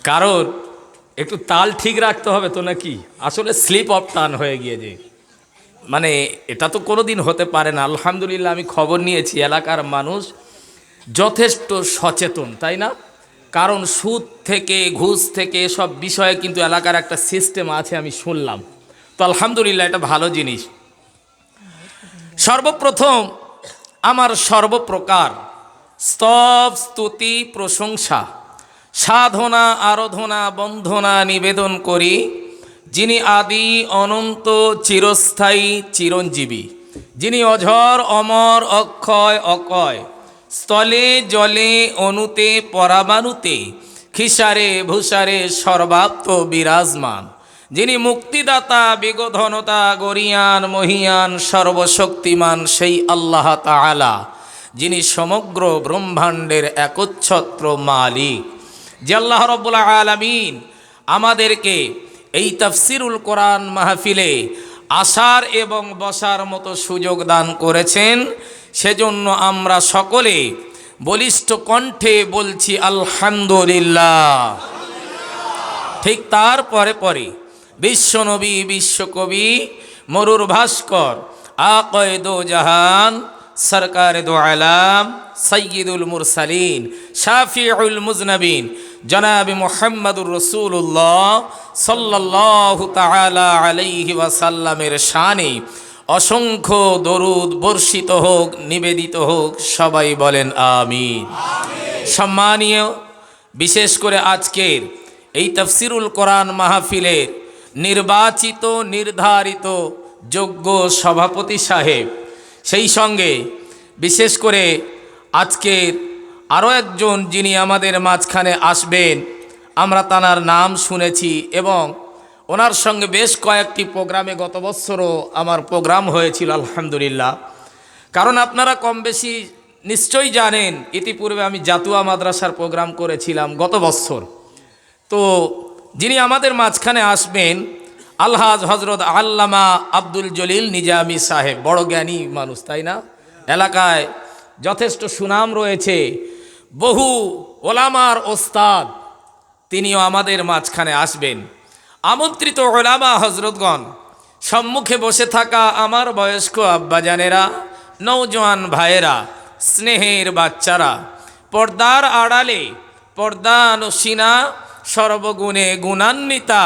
কারণ একটু তাল ঠিক রাখতে হবে তো নাকি, আসলে স্লিপ অফ টার্ন হয়ে গিয়েছে। মানে এটা তো কোনো দিন হতে পারে না। আলহামদুলিল্লাহ আমি খবর নিয়েছি এলাকার মানুষ যথেষ্ট সচেতন, তাই না? কারণ সুদ থেকে ঘুষ থেকে সব বিষয়ে কিন্তু এলাকার একটা সিস্টেম আছে আমি শুনলাম। তো আলহামদুলিল্লাহ এটা ভালো জিনিস। সর্বপ্রথম আমার সর্বপ্রকার স্তব স্তুতি প্রশংসা সাধনা আরাধনা বন্ধনা নিবেদন করি যিনি আদি অনন্ত চিরস্থায়ী চিরঞ্জীবী, যিনি অঝর অমর অক্ষয় অকয়, স্থলে জলে অনুতে পরাবানুতে খিসারে ভূষারে সর্বাপ্ত বিরাজমান, যিনি মুক্তিদাতা বিগধনতা গরিয়ান মহিয়ান সর্বশক্তিমান সেই আল্লাহ তাআলা, যিনি সমগ্র ব্রহ্মাণ্ডের একচ্ছত্র মালিক। যে আল্লাহ রাব্বুল আলামিন আমাদেরকে এই তাফসিরুল কোরআন মাহফিলে আসার এবং বসার মতো সুযোগ দান করেছেন, সেজন্য আমরা সকলে বলিষ্ঠ কণ্ঠে বলছি আলহামদুলিল্লাহ। ঠিক তার পরে পরে বিশ্বনবী বিশ্বকবি মরুর ভাস্কর আকায়ে জাহান সরকার দো আলাম সৈয়দুল মুরসালিন শাফিউল মুজনবিন জনাব মুহাম্মদুর রাসূলুল্লাহ সাল্লাল্লাহু তাআলা আলাইহি ওয়াসাল্লামের শানে অসংখ্য দরুদ বর্ষিত হোক, নিবেদিত হোক, সবাই বলেন আমিন। সম্মানীয়, বিশেষ করে আজকের এই তাফসিরুল কোরআন মাহফিলের নির্বাচিত নির্ধারিত যোগ্য সভাপতি সাহেব, সেই সঙ্গে বিশেষ করে আজকের আরও একজন যিনি আমাদের মাঝখানে আসবেন, আমরা তানার নাম শুনেছি এবং ওনার সঙ্গে বেশ কয়েকটি প্রোগ্রামে গত বছরও আমার প্রোগ্রাম হয়েছিল আলহামদুলিল্লাহ। কারণ আপনারা কম বেশি নিশ্চয়ই জানেন ইতিপূর্বে আমি জাতুয়া মাদ্রাসার প্রোগ্রাম করেছিলাম গত বছর। তো যিনি আমাদের মাঝখানে আসবেন আলহাজ হজরত আল্লামা আব্দুল জলিল নিজামী সাহেব, বড় জ্ঞানী মানুষ, তাই না? এলাকায় যথেষ্ট সুনাম রয়েছে, বহু ওলামার ওস্তাদ, তিনিও আমাদের মাঝখানে আসবেন। আমন্ত্রিত ওলামা হজরতগণ, সম্মুখে বসে থাকা আমার বয়স্ক আব্বাজানেরা, নওজোয়ান ভাইয়েরা, স্নেহের বাচ্চারা, পর্দার আড়ালে পর্দানসীনা সর্বগুণে গুণান্বিতা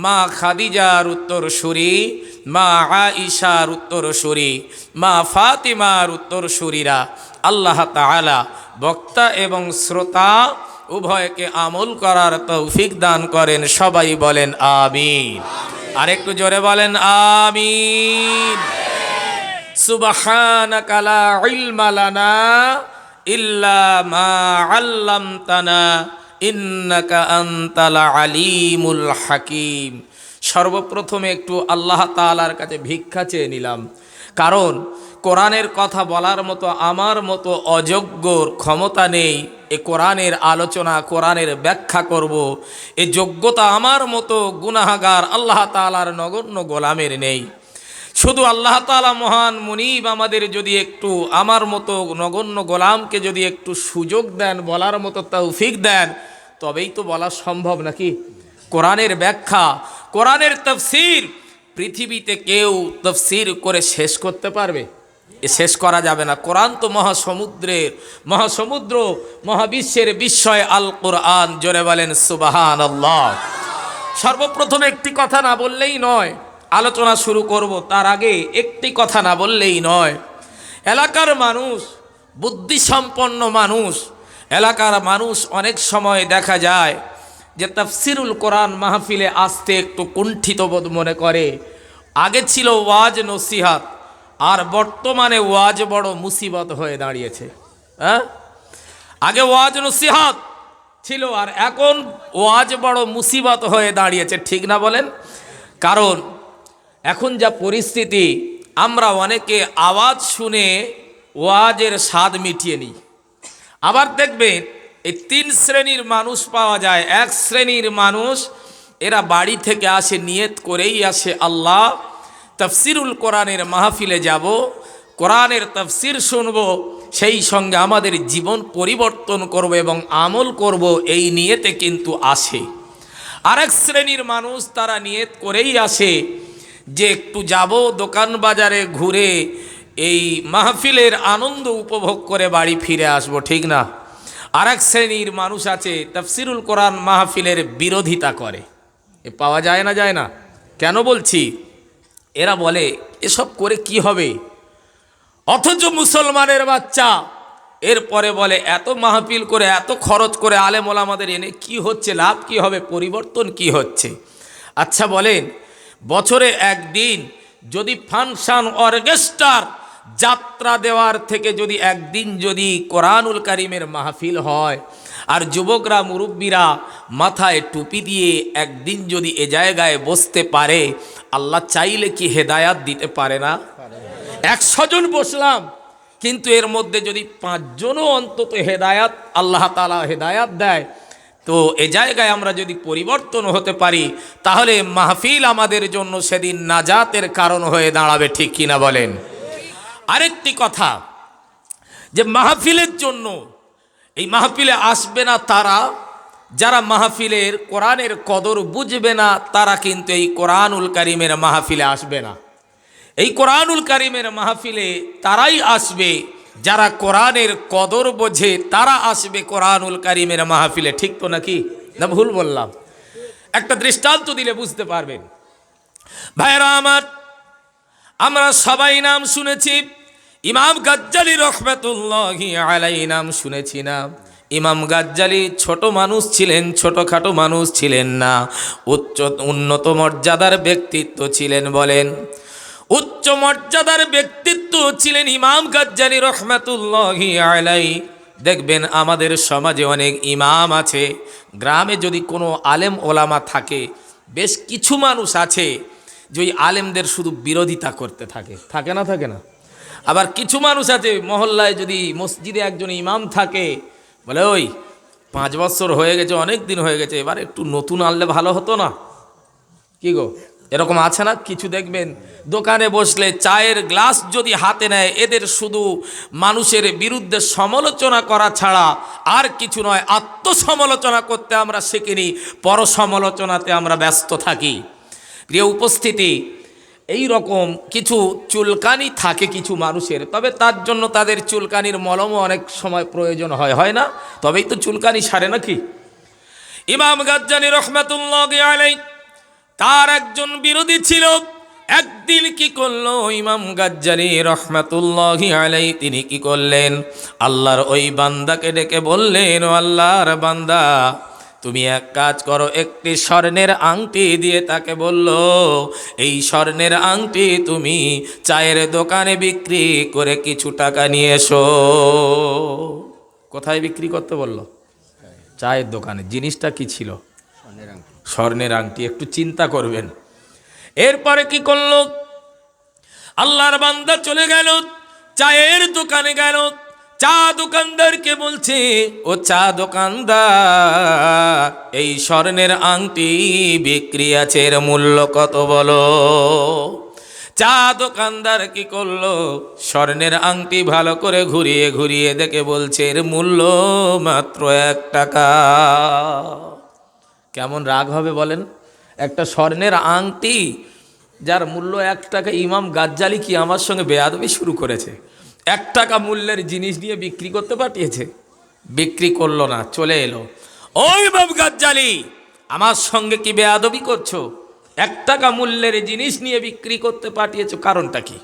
মা খাদিজার উত্তরসূরি, মা আয়েশার উত্তরসূরি, মা ফাতিমার উত্তরসূরিরা, আল্লাহ তাআলা বক্তা এবং শ্রোতা উভয়কে আমল করার তৌফিক দান করেন। সবাই বলেন আমিন। আর একটু জোরে বলেন আমিন। সুবহানাকা লা ইলমা লানা ইল্লা মা আল্লামতানা ইন্নাকা আনতাল আলিমুল হাকিম। সর্বপ্রথমে একটু আল্লাহ তাআলার কাছে ভিক্ষা চেয়ে নিলাম, কারণ কোরআনের কথা বলার মতো আমার মতো অযোগ্যর ক্ষমতা নেই। এ কোরআনের আলোচনা, কোরআনের ব্যাখ্যা করব, এ যোগ্যতা আমার মতো গুনাহগার আল্লাহ তাআলার নগণ্য গোলামের নেই। শুধু আল্লাহ তাআলা মহান মুনিব আমাদের যদি একটু, আমার মতো নগণ্য গোলামকে যদি একটু সুযোগ দেন, বলার মতো তৌফিক দেন, তবেই তো বলা সম্ভব, নাকি? কোরআনের ব্যাখ্যা, কোরআনের তাফসীর পৃথিবীতে কেউ তাফসীর করে শেষ করতে পারবে? শেষ করা যাবে না। কোরআন তো মহাসমুদ্র, মহাবিশ্বের বিস্ময় আল কোরআন। জোরে বলেন সুবহানাল্লাহ। সর্বপ্রথম একটি কথা না বললেই নয়, আলোচনা শুরু করব তার আগে একটি কথা না বললেই নয়। এলাকার মানুষ, বুদ্ধিসম্পন্ন মানুষ, এলাকার মানুষ অনেক সময় দেখা যায় যে তাফসিরুল কোরআন মাহফিলে আসতে একটু কুণ্ঠিত বোধ মনে করে। আগে ছিল ওয়াজ নসিহাত, আর বর্তমানে ওয়াজ বড় মুসিবত হয়ে দাঁড়িয়েছে। আগে ওয়াজ নসিহাত ছিল, আর এখন ওয়াজ বড় মুসিবত হয়ে দাঁড়িয়েছে, ঠিক না বলেন? কারণ এখন যা পরিস্থিতি, আমরা অনেকে আওয়াজ শুনে ওয়াজের স্বাদ মিটিয়ে নিই। আবার দেখবেন এই তিন শ্রেণীর মানুষ পাওয়া যায়। এক শ্রেণীর মানুষ, এরা বাড়ি থেকে আসে, নিয়ত করেই আসে আল্লাহ তাফসিরুল কোরআনের মাহফিলে যাব, কোরআনের তাফসির শুনব, সেই সঙ্গে আমাদের জীবন পরিবর্তন করব এবং আমল করব, এই নিয়তে কিন্তু আসে। আরেক শ্রেণীর মানুষ তারা নিয়ত করেই আসে যে একটু যাব দোকান বাজারে ঘুরে এই মাহফিলের আনন্দ উপভোগ করে বাড়ি ফিরে আসব, ঠিক না? আরেক শ্রেণীর মানুষ আছে তাফসিরুল কোরআন মাহফিলের বিরোধিতা করে। এ পাওয়া যায় না, যায় না? কেন বলছি? এরা বলে এসব করে কি হবে, অথচ মুসলমানের বাচ্চা। এরপরে বলে এত মাহফিল করে এত খরচ করে আলেম ওলামাদের এনে কি হচ্ছে, লাভ কি হবে, পরিবর্তন কি হচ্ছে? আচ্ছা বলেন, বছরে একদিন যদি ফাংশন অর্কেস্ট্রার যাত্রা দেওয়ার থেকে যদি একদিন যদি কোরআনুল কারিমের মাহফিল হয়, আর যুবকরা মুরব্বীরা মাথায় টুপি দিয়ে একদিন যদি এ জায়গায় বসতে পারে, আল্লাহ চাইলে কি হেদায়াত দিতে পারে না? 100 জন বসলাম, কিন্তু এর মধ্যে যদি 5 জনও অন্তত হেদায়াত, আল্লাহ তাআলা হেদায়াত দেয়, তো এ জায়গায় আমরা যদি পরিবর্তন হতে পারি, তাহলে মাহফিল আমাদের জন্য সেদিন নাজাতের কারণ হয়ে দাঁড়াবে, ঠিক কিনা বলেন? আরেকটি কথা, যে মাহফিলের জন্য এই মাহফিলে আসবে না তারা, যারা মাহফিলের কোরআনের কদর বুঝবে না, তারা কিন্তু এই কোরআনুল কারিমের মাহফিলে আসবে না। এই কোরআনুল কারিমের মাহফিলে তারাই আসবে যারা কোরআনের কদর বোঝে, তারা আসবে কোরআনুল কারিমের মাহফিলে, ঠিক তো নাকি? না ভুল বললাম? একটা দৃষ্টান্ত দিলে বুঝতে পারবেন। ভাইরা আমার, আমরা সবাই নাম শুনেছি, ইমাম গাজ্জালী রহমাতুল্লাহি আলাইহি নাম শুনেছি না? ইমাম গাজ্জালী ছোট মানুষ ছিলেন, ছোটখাটো মানুষ ছিলেন না, উন্নত মর্যাদার ব্যক্তিত্ব ছিলেন। বলেন, উচ্চ মর্যাদার ব্যক্তিত্ব ছিলেন ইমাম গাজ্জালী রহমাতুল্লাহি আলাইহি। দেখবেন আমাদের সমাজে অনেক ইমাম আছে, গ্রামে যদি কোনো আলেম ওলামা থাকে, বেশ কিছু মানুষ আছে যে ওই আলেমদের শুধু বিরোধিতা করতে থাকে, থাকে না? থাকে না? আবার কিছু মানুষ আছে মহল্লায় যদি মসজিদে একজন ইমাম থাকে, বলে ওই 5 বছর হয়ে গেছে, অনেক দিন হয়ে গেছে, এবার একটু নতুন আনলে ভালো হতো না? কি গো, এরকম আছে না? কিছু দেখবেন দোকানে বসলে চায়ের গ্লাস যদি হাতে নেয়, এদের শুধু মানুষের বিরুদ্ধে সমালোচনা করা ছাড়া আর কিছু নয়। আত্মসমালোচনা করতে আমরা শিখিনি, পরসমালোচনাতে আমরা ব্যস্ত থাকি। প্রিয় উপস্থিতি, এই রকম কিছু চুলকানি থাকে কিছু মানুষের, তবে তার জন্য তাদের চুলকানির মলমও অনেক সময় প্রয়োজন হয়, হয় না? তবেই তো চুলকানি সারে নাকি? ইমাম গাজ্জালী রহমাতুল্লাহি আলাইহি তার একজন বিরোধী ছিল। একদিন কি করলো ইমাম গাজ্জালী রহমাতুল্লাহি আলাইহি, তিনি কি করলেন, আল্লাহর ওই বান্দাকে ডেকে বললেন, ও আল্লাহর বান্দা, তুমি এক কাজ করো, একটি স্বর্ণের আংটি দিয়ে তাকে বলল, এই স্বর্ণের আংটি তুমি চায়ের দোকানে বিক্রি করে কিছু টাকা নিয়ে এসো। কোথায় বিক্রি করতে বলল? চায়ের দোকানে। জিনিসটা কি ছিল? স্বর্ণের আংটি। একটু চিন্তা করবেন। এরপরে কি করলো? আল্লাহর বান্দা চলে গেল, চায়ের দোকানে গেল, চা দোকানদারকে বলছে, ও চা দোকানদার, এই স্বর্ণের আংটি বিক্রি আছে, এর মূল্য কত বলো? চা দোকানদার কি করলো? স্বর্ণের আংটি ভালো করে ঘুরিয়ে ঘুরিয়ে দেখে বলছে, এর মূল্য মাত্র 1 টাকা। কেমন রাগ হবে বলেন? একটা স্বর্ণের আংটি যার মূল্য 1 টাকা, ইমাম গাজ্জালী কি আমার সঙ্গে বেয়াদবি শুরু করেছে? 1 টাকা মূল্যের জিনিস নিয়ে বিক্রি করতে পাঠিয়েছে, বিক্রি করলো না, চলে এলো। ও ইমাম গাজ্জালী, আমার সঙ্গে কি বেয়াদবি করছো? 1 টাকা মূল্যের জিনিস নিয়ে বিক্রি করতে পাঠিয়েছো, কারণটা কি?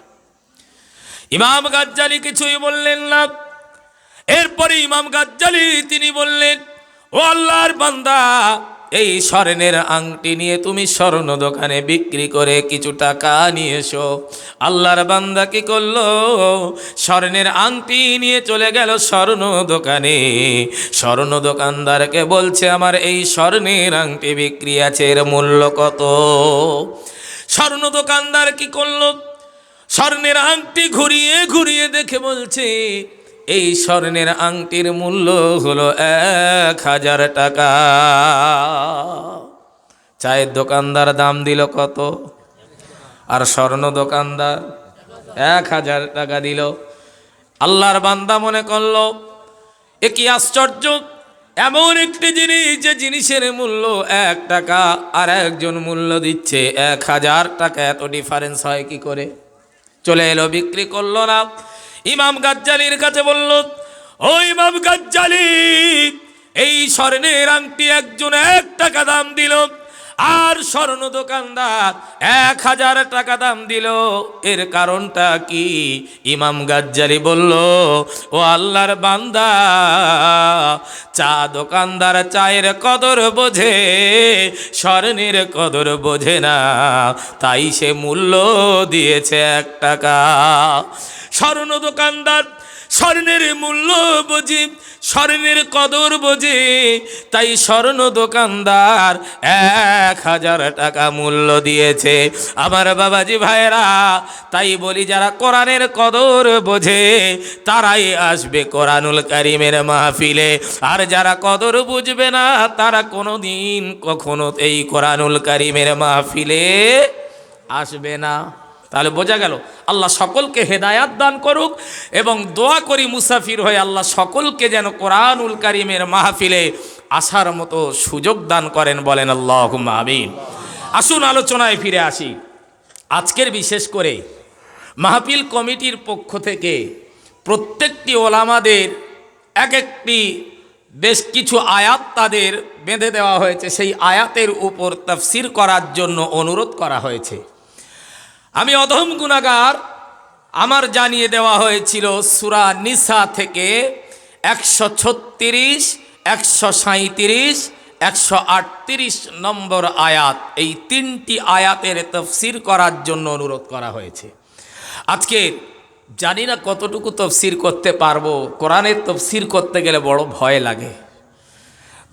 ইমাম গাজ্জালী কিছুই বললেন না। এরপরে ইমাম গাজ্জালী তিনি বললেন, ও আল্লাহর বান্দা, এই স্বর্ণের আংটি নিয়ে তুমি স্বর্ণ দোকানে বিক্রি করে কিছু টাকা নিয়ে এসো। আল্লাহর বান্দা কি করলো? স্বর্ণের আংটি নিয়ে চলে গেল স্বর্ণ দোকানে। স্বর্ণ দোকানদারকে বলছে, আমার এই স্বর্ণের আংটি বিক্রি আছে, এর মূল্য কত? স্বর্ণ দোকানদার কি করলো? স্বর্ণের আংটি ঘুরিয়ে ঘুরিয়ে দেখে বলছে, এই স্বর্ণের আংটির মূল্য হলো 1000 টাকা। চায়ের দোকানদার দাম দিল কত? আর স্বর্ণ দোকানদার 1000 টাকা দিল। আল্লাহর বান্দা মনে করল এ কি আশ্চর্য, এমন একটি জিনিস যে জিনিসের মূল্য 1 টাকা আর একজন মূল্য দিচ্ছে 1000 টাকা, এত ডিফারেন্স হয় কি করে? চলে এলো, বিক্রি করলো না। ইমাম গাজ্জালির কাছে বলল, ও ইমাম গাজ্জালি, এই স্বর্ণের আংটি একজন 1 টাকা দাম দিল, আর স্বর্ণ দোকানদার 1000 টাকা দাম দিল, এর কারণটা কি? ইমাম গাজ্জালি বলল, ও আল্লাহর বান্দা, চা দোকানদার চায়ের কদর বোঝে, স্বর্ণের কদর বোঝে না, তাই সে মূল্য দিয়েছে 1 টাকা। স্বর্ণ দোকানদার স্বর্ণের মূল্য বোঝে, স্বর্ণের কদর বোঝে, তাই স্বর্ণ দোকানদার 1000 টাকা মূল্য দিয়েছে। আমার বাবাজি ভাইরা, তাই বলি যারা কোরআনের কদর বোঝে তারাই আসবে কোরআনুল কারীমের মাহফিলে, আর যারা কদর বুঝবে না তারা কোনোদিন কখনো এই কোরআনুল কারীমের মাহফিলে আসবে না। তাহলে বোঝা গেল, আল্লাহ সকলকে হেদায়াত দান করুক, এবং দোয়া করি মুসাফির হয়ে আল্লাহ সকলকে যেন কোরআনুল কারীমের মাহফিলে আসার মতো সুযোগ দান করেন, বলেন আল্লাহুম্মা আমিন। আসুন আলোচনায় ফিরে আসি। আজকের বিশেষ করে মাহফিল কমিটির পক্ষ থেকে প্রত্যেকটি ওলামাদের এক একটি বেশ কিছু আয়াত তাদের বেঁধে দেওয়া হয়েছে, সেই আয়াতের উপর তাফসীর করার জন্য অনুরোধ করা হয়েছে। আমি অধম গুনাহগার, আমার জানিয়ে দেওয়া হয়েছিল সূরা নিসা থেকে 136, 137, 138 নম্বর আয়াত, এই 3টি আয়াতের তাফসীর করার জন্য অনুরোধ করা হয়েছে। আজকে জানি না কতটুকু তাফসীর করতে পারবো। কোরআনের তাফসীর করতে গেলে বড় ভয় লাগে।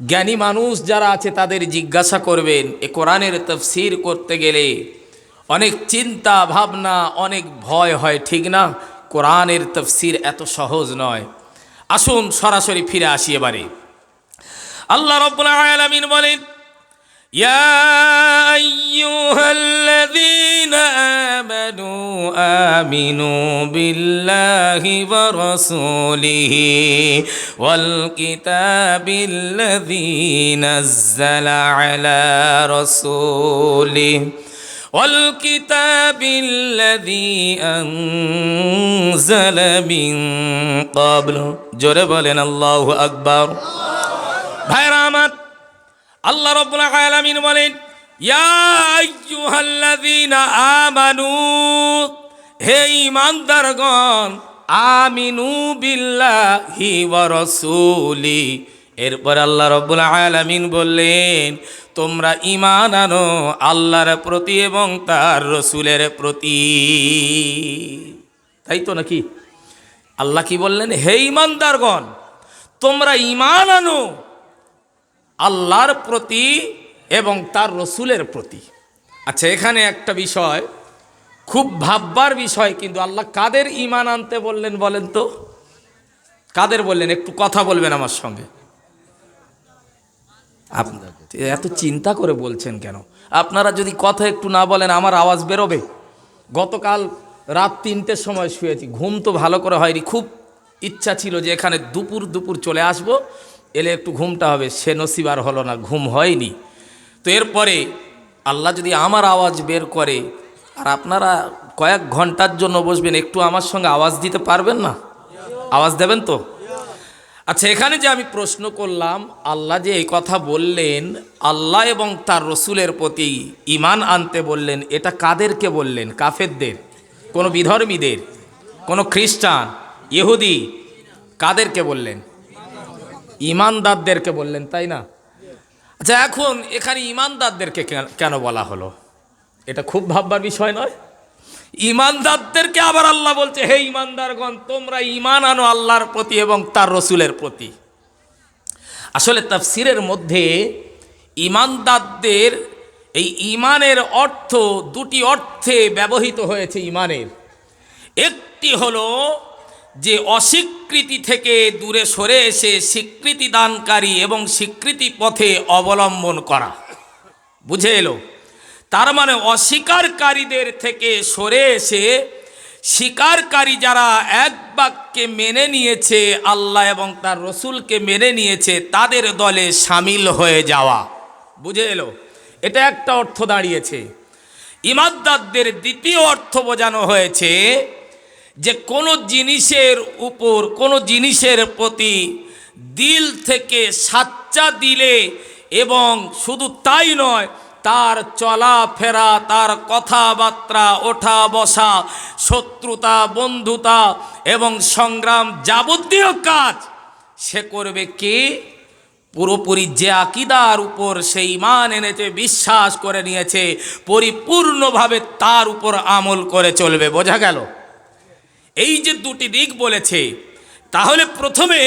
জ্ঞানী মানুষ যারা আছে তাদের জিজ্ঞাসা করবেন, এ কোরআনের তাফসীর করতে গেলে অনেক চিন্তা ভাবনা, অনেক ভয় হয়, ঠিক না? কোরআনের তাফসীর এত সহজ নয়। আসুন সরাসরি ফিরে আসি এবারে। আল্লাহ রাব্বুল আলামিন বলেন, ইয়া আইয়ুহাল্লাযীনা আমানু আমিনু বিল্লাহি ওয়া রাসূলিহি ওয়াল কিতাবিল্লাযী নাযালা আলা রাসূলিহি والكتاب الذي أنزل من قبل। জোরে বলেন আল্লাহু আকবার। ভাইরা আমার, আল্লাহ রাব্বুল আলামিন বলেন, ইয়া আইয়ুহাল্লাযীনা আমানু, হে ঈমানদারগণ, আমিনু বিল্লাহি ওয়া রাসূলি। এরপর আল্লাহ রাব্বুল আলামিন বললেন, তোমরা ঈমান আনো আল্লাহর প্রতি এবং তার রসুলের প্রতি। তাই তো নাকি? আল্লাহ কি বললেন? হে ঈমানদারগণ, তোমরা ঈমান আনো আল্লাহর প্রতি এবং তার রসুলের প্রতি। আচ্ছা, এখানে একটা বিষয় খুব ভাববার বিষয়, কিন্তু আল্লাহ কাদের ঈমান আনতে বললেন বলেন তো? কাদের বললেন? একটু কথা বলবেন আমার সঙ্গে। আপনারা এত চিন্তা করে বলছেন কেন? আপনারা যদি কথা একটু না বলেন আমার আওয়াজ বেরোবে। গতকাল রাত 3টের সময় শুয়েছি, ঘুম তো ভালো করে হয়নি। খুব ইচ্ছা ছিল যে এখানে দুপুর চলে আসব, এলে একটু ঘুমটা হবে, সে নসিব আর হলো না, ঘুম হয়নি। তো এরপরে আল্লাহ যদি আমার আওয়াজ বের করে আর আপনারা কয়েক ঘন্টার জন্য বসবেন, একটু আমার সঙ্গে আওয়াজ দিতে পারবেন না? আওয়াজ দেবেন তো? আচ্ছা, এখানে যে আমি প্রশ্ন করলাম, আল্লাহ যে এই কথা বললেন আল্লাহ এবং তার রসুলের প্রতি ঈমান আনতে বললেন, এটা কাদেরকে বললেন? কাফেরদের? কোনো বিধর্মীদের? কোনো খ্রিস্টান, ইহুদি? কাদেরকে বললেন? ঈমানদারদেরকে বললেন, তাই না? আচ্ছা, এখন এখানে ঈমানদারদেরকে কেন বলা হলো? এটা খুব ভাববার বিষয় নয়? ঈমানদারদেরকে আবার আল্লাহ বলছে, হে ঈমানদারগণ, তোমরা ঈমান আনো আল্লাহর প্রতি এবং তার রসুলের প্রতি। আসলে তাফসীরের মধ্যে ঈমানদারদের এই ঈমানের অর্থ, 2টি অর্থে ব্যবহৃত হয়েছে ঈমানের। একটি হলো যে অস্বীকৃতি থেকে দূরে সরে এসে স্বীকৃতি দানকারী এবং স্বীকৃতি পথে অবলম্বন করা। বুঝে এলো? তার মানে অস্বীকারীদের থেকে সরে এসে স্বীকারকারী যারা এক বাক্যে মেনে নিয়েছে আল্লাহ এবং তার রসুলকে মেনে নিয়েছে তাদের দলে সামিল হয়ে যাওয়া। বুঝে এলো? এটা একটা অর্থ দাঁড়িয়েছে। ঈমানদারদের দ্বিতীয় অর্থ বোঝানো হয়েছে যে কোনো জিনিসের উপর, কোনো জিনিসের প্রতি দিল থেকে সাচ্চা দিলে, এবং শুধু তাই নয়, তার চলাফেরা, তার কথাবার্তা, ওঠা বসা, শত্রুতা, বন্ধুতা এবং সংগ্রাম, যাবতীয় কাজ সে করবে কি? পুরোপুরি যে আকীদার উপর সে ঈমান এনেছে, বিশ্বাস করে নিয়েছে, পরিপূর্ণভাবে তার উপর আমল করে চলবে। বোঝা গেল? এই যে দুটি দিক বলেছে, তাহলে প্রথমে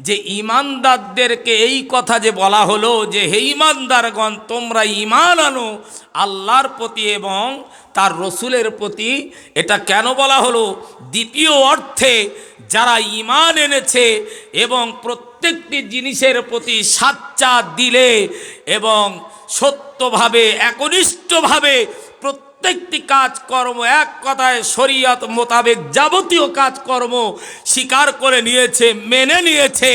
যে ঈমানদারদেরকে এই কথা যে বলা হলো যে হে ঈমানদারগণ, তোমরা ঈমান আনো আল্লাহর প্রতি এবং তার রসুলের প্রতি, এটা কেন বলা হলো? দ্বিতীয় অর্থে যারা ঈমান এনেছে এবং প্রত্যেকটি জিনিসের প্রতি সাচ্চা দিলে এবং সত্যভাবে, একনিষ্ঠভাবে প্রত্যেকটি কাজকর্ম, এক কথায় শরীয়ত মোতাবেক যাবতীয় কাজকর্ম স্বীকার করে নিয়েছে, মেনে নিয়েছে,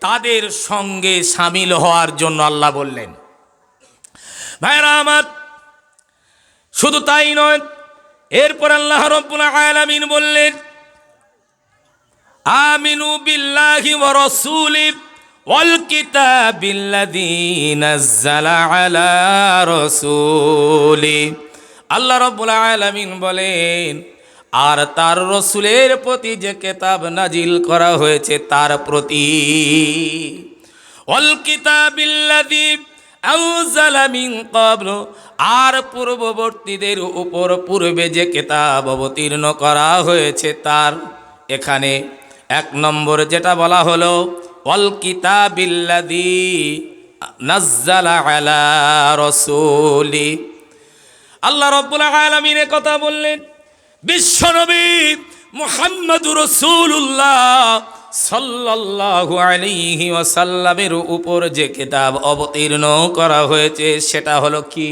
তাদের সঙ্গে সামিল হওয়ার জন্য আল্লাহ বললেন। ভাইরা আমার, শুধু তাই নয়, এরপর আল্লাহ রাব্বুল আলামিন বললেন, আমিনু বিল্লাহি ওয়া রাসূলি ওয়াল কিতাবিল্লাযী নাযালা আলা রাসূলি। আল্লাহ রাব্বুল আলামিন বলেন, আর তার রসুলের প্রতি যে কিতাব নাজিল করা হয়েছে তার প্রতি, ওয়াল কিতাবিল্লাযী আনজালা মিন ক্বাবল, আর পূর্ববর্তীদের উপর পূর্বে যে কিতাব অবতীর্ণ করা হয়েছে তার। এখানে এক নম্বর যেটা বলা হলো, ওয়াল কিতাবিল্লাযী নাযালা আলা রাসূলি। আল্লাহ রাব্বুল আলামিন কথা বললেন, বিশ্বনবী মুহাম্মদুর রাসূলুল্লাহ সাল্লাল্লাহু আলাইহি ওয়াসাল্লামের উপর যে কিতাব অবতীর্ণ করা হয়েছে সেটা হলো কি?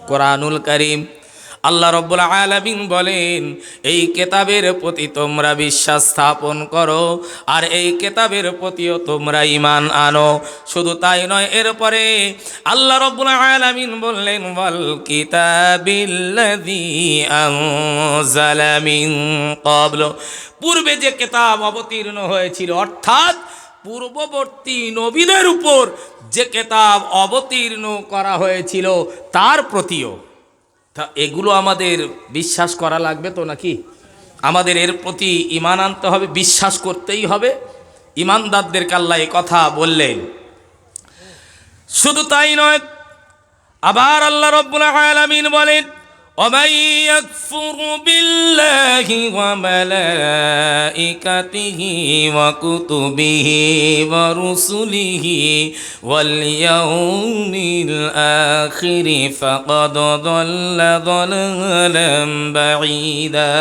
কোরআনুল কারীম। আল্লাহ রাব্বুল আলামিন বলেন, এই কিতাবের প্রতি তোমরা বিশ্বাস স্থাপন করো আর এই কিতাবের প্রতিও তোমরা ঈমান আনো। শুধু তাই নয়, এরপরে আল্লাহ রাব্বুল আলামিন বললেন, ওয়াল কিতাবিল্লাযী আনজালা মিন ক্বাবল, পূর্বে যে কিতাব অবতীর্ণ হয়েছিল, অর্থাৎ পূর্ববর্তী নবীদের উপর যে কিতাব অবতীর্ণ করা হয়েছিল তার প্রতিও। তা এগুলো আমাদের বিশ্বাস করা লাগবে তো নাকি? আমাদের এর প্রতি ঈমান আনতে হবে, বিশ্বাস করতেই হবে। ঈমানদারদেরকে আল্লাহ এই কথা বললেন। শুধু তাই নয়, আবার আল্লাহ রাব্বুল আলামিন বলেন, ومن يكفر بالله وملائكته وكتبه ورسله واليوم الآخر فقد ضل ضلالا بعيدا।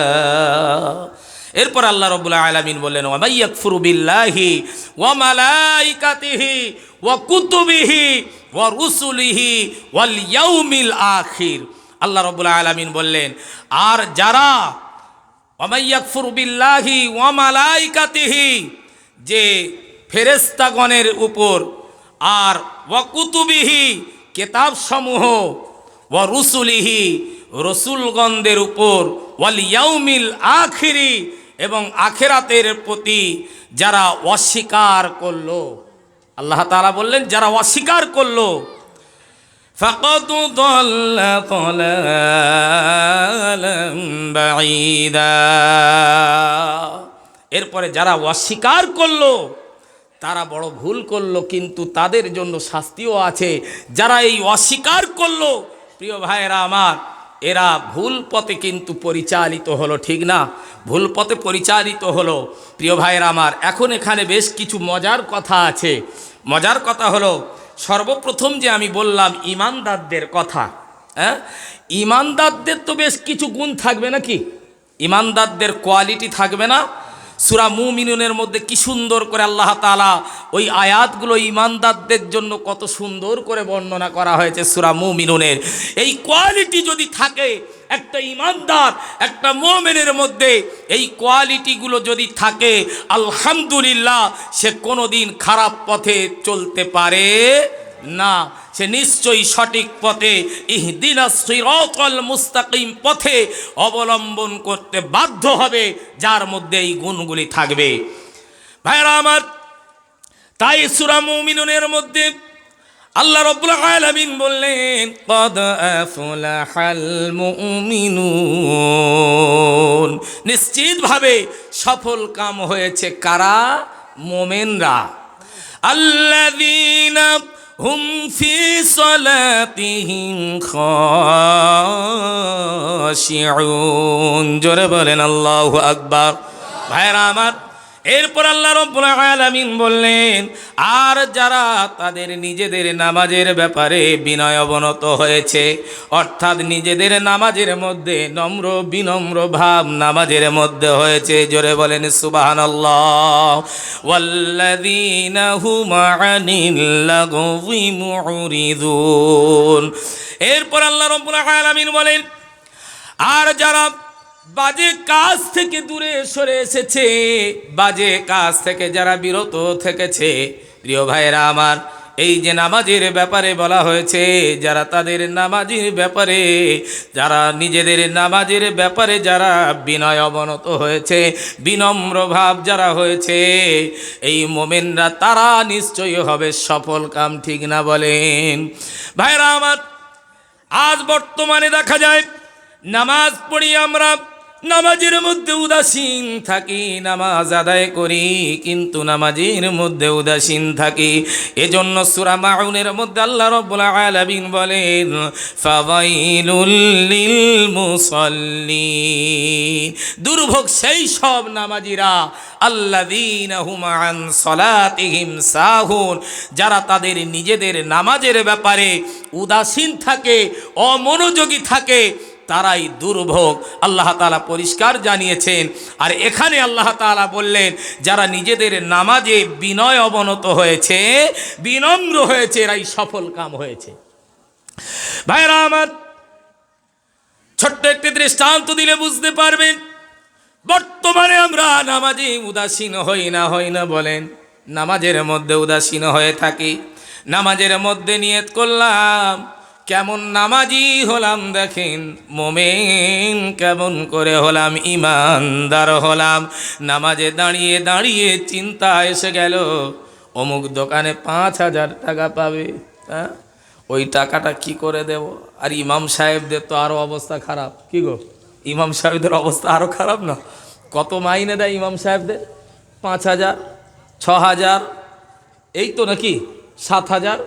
এরপর আল্লাহ রাব্বুল আলামিন বললেন, ওয়া ইয়াকফুরু বিল্লাহি ওয়া মালাইকাতিহি ওয়া কুতুবিহি ওয়া রুসুলিহি ওয়াল ইয়াউমিল আখির। আল্লাহ রাব্বুল আলামিন বললেন, আর যারা ওয়া ইয়াকফুরু বিল্লাহি ওয়া মালাইকাতিহি, যে ফেরেশতাগণের উপর, আর ওয়া কুতুবিহি কিতাবসমূহ, ওয়া রুসুলিহি রসুলগণদের উপর, ওয়াল ইয়াউমিল আখিরি এবং আখিরাতের প্রতি যারা অস্বীকার করলো, আল্লাহ তাআলা বললেন যারা অস্বীকার করলো, ফাকাদ দাল্লা দালালাম বাঈদা। এরপরে যারা অস্বীকার করলো তারা বড় ভুল করলো, কিন্তু তাদের জন্য শাস্তিও আছে। যারা এই অস্বীকার করলো, প্রিয় ভাইয়েরা আমার, এরা ভুল পথে কিন্তু পরিচালিত হলো, ঠিক না? ভুল পথে পরিচালিত হলো। প্রিয় ভাইয়েরা আমার, এখন এখানে বেশ কিছু মজার কথা আছে। মজার কথা হলো, সর্বপ্রথম যে আমি বললাম ঈমানদারদের কথা, ঈমানদারদের তো বেশ কিছু গুণ থাকবে নাকি? ঈমানদারদের কোয়ালিটি থাকবে না? সূরা মুমিনুনের মধ্যে কি সুন্দর করে আল্লাহ তাআলা ওই আয়াতগুলো ঈমানদারদের জন্য কত সুন্দর করে বর্ণনা করা হয়েছে সূরা মুমিনুনের। এই কোয়ালিটি যদি থাকে একটা ঈমানদার, একটা মুমিনের মধ্যে, এই কোয়ালিটিগুলো যদি থাকে, আলহামদুলিল্লাহ, সে কোনোদিন খারাপ পথে চলতে পারে না। সে নিশ্চয়ই সঠিক পথে, ইহদিনাস সিরাতাল মুস্তাকিম পথে অবলম্বন করতে বাধ্য হবে, যার মধ্যে এই গুণগুলি থাকবে। ভাইরা আমার, তাই সূরা মুমিনুনের মধ্যে আল্লাহ রাব্বুল আলামিন বললেন, ক্বাদ আফলাহাল মুমিনুন, নিশ্চিতভাবে সফল কাম হয়েছে কারা? মুমিনরা। আল্লাযীনা হুম ফি সালাতিহিম খাশিউন, জোরে বলেন আল্লাহু আকবার। ভাইরা আমার, এরপর আল্লাহ রাব্বুল আলামিন বললেন, আর যারা তাদের নিজেদের নামাজের ব্যাপারে বিনয় অবনত হয়েছে, অর্থাৎ নিজেদের নামাজের মধ্যে নম্র বিনম্র ভাব নামাজের মধ্যে হয়েছে, জোরে বলেন সুবহানাল্লাহ। ওয়াল্লাযীনা হুম আনিল লাগবি মুরিদুন। এরপর আল্লাহ রাব্বুল আলামিন বলেন, আর যারা বাজে কাজ থেকে দূরে সরে এসেছে, বাজে কাজ থেকে যারা বিরত থেকেছে, প্রিয় ভাইরা আমার, এই যে নামাজের ব্যাপারে বলা হয়েছে, যারা তাদের নামাজের ব্যাপারে, যারা নিজেদের নামাজের ব্যাপারে যারা বিনয় অবনত হয়েছে, বিনম্র ভাব যারা হয়েছে, এই মুমিনরা তারা নিশ্চয়ই হবে সফল কাম, ঠিক না বলেন? ভাইরা আমার, আজ বর্তমানে দেখা যায় নামাজ পড়ি আমরা, নামাজের মধ্যে উদাসীন থাকি, নামাজ আদায় করি কিন্তু নামাজের মধ্যে উদাসীন থাকি। এজন্য সূরা মাউনের মধ্যে আল্লাহ রাব্বুল আলামিন বলেন, ফাওয়াইলুল লিল মুসাল্লিন, দুর্ভোগ সেই সব নামাজিরা, আল্লাযীনা হুম আন সালাতিহিম সাহুন, যারা তাদের নিজেদের নামাজের ব্যাপারে উদাসীন থাকে, অমনোযোগী থাকে, তারাই দুর্ভোগ, আল্লাহ তাআলা পরিষ্কার জানিয়েছেন। আর এখানে আল্লাহ তাআলা বললেন, যারা নিজেদের নামাজে বিনয় অবনত হয়েছে, বিনম্র হয়েছে, এরাই সফল কাম হয়েছে। ভাইরা আমার, ছোট্ট একটি দৃষ্টান্ত দিলে বুঝতে পারবেন। বর্তমানে আমরা নামাজে উদাসীন হই না বলেন? নামাজের মধ্যে উদাসীন হয়ে থাকি। নামাজের মধ্যে নিয়ত করলাম, কেমন নামাজি হলাম দেখেন, মুমিন কেমন করে হলাম, ঈমানদার হলাম। নামাজে দাঁড়িয়ে দাঁড়িয়ে চিন্তা এসে গেল, অমুক দোকানে 5,000 টাকা পাবে, হ্যাঁ, ওই টাকাটা কি করে দেব? আর ইমাম সাহেবদের তো আরও অবস্থা খারাপ। কি গো, ইমাম সাহেবদের অবস্থা আরও খারাপ না? কত মাইনে দেয় ইমাম সাহেবদের? 5,000, 6,000, এই তো নাকি 7,000।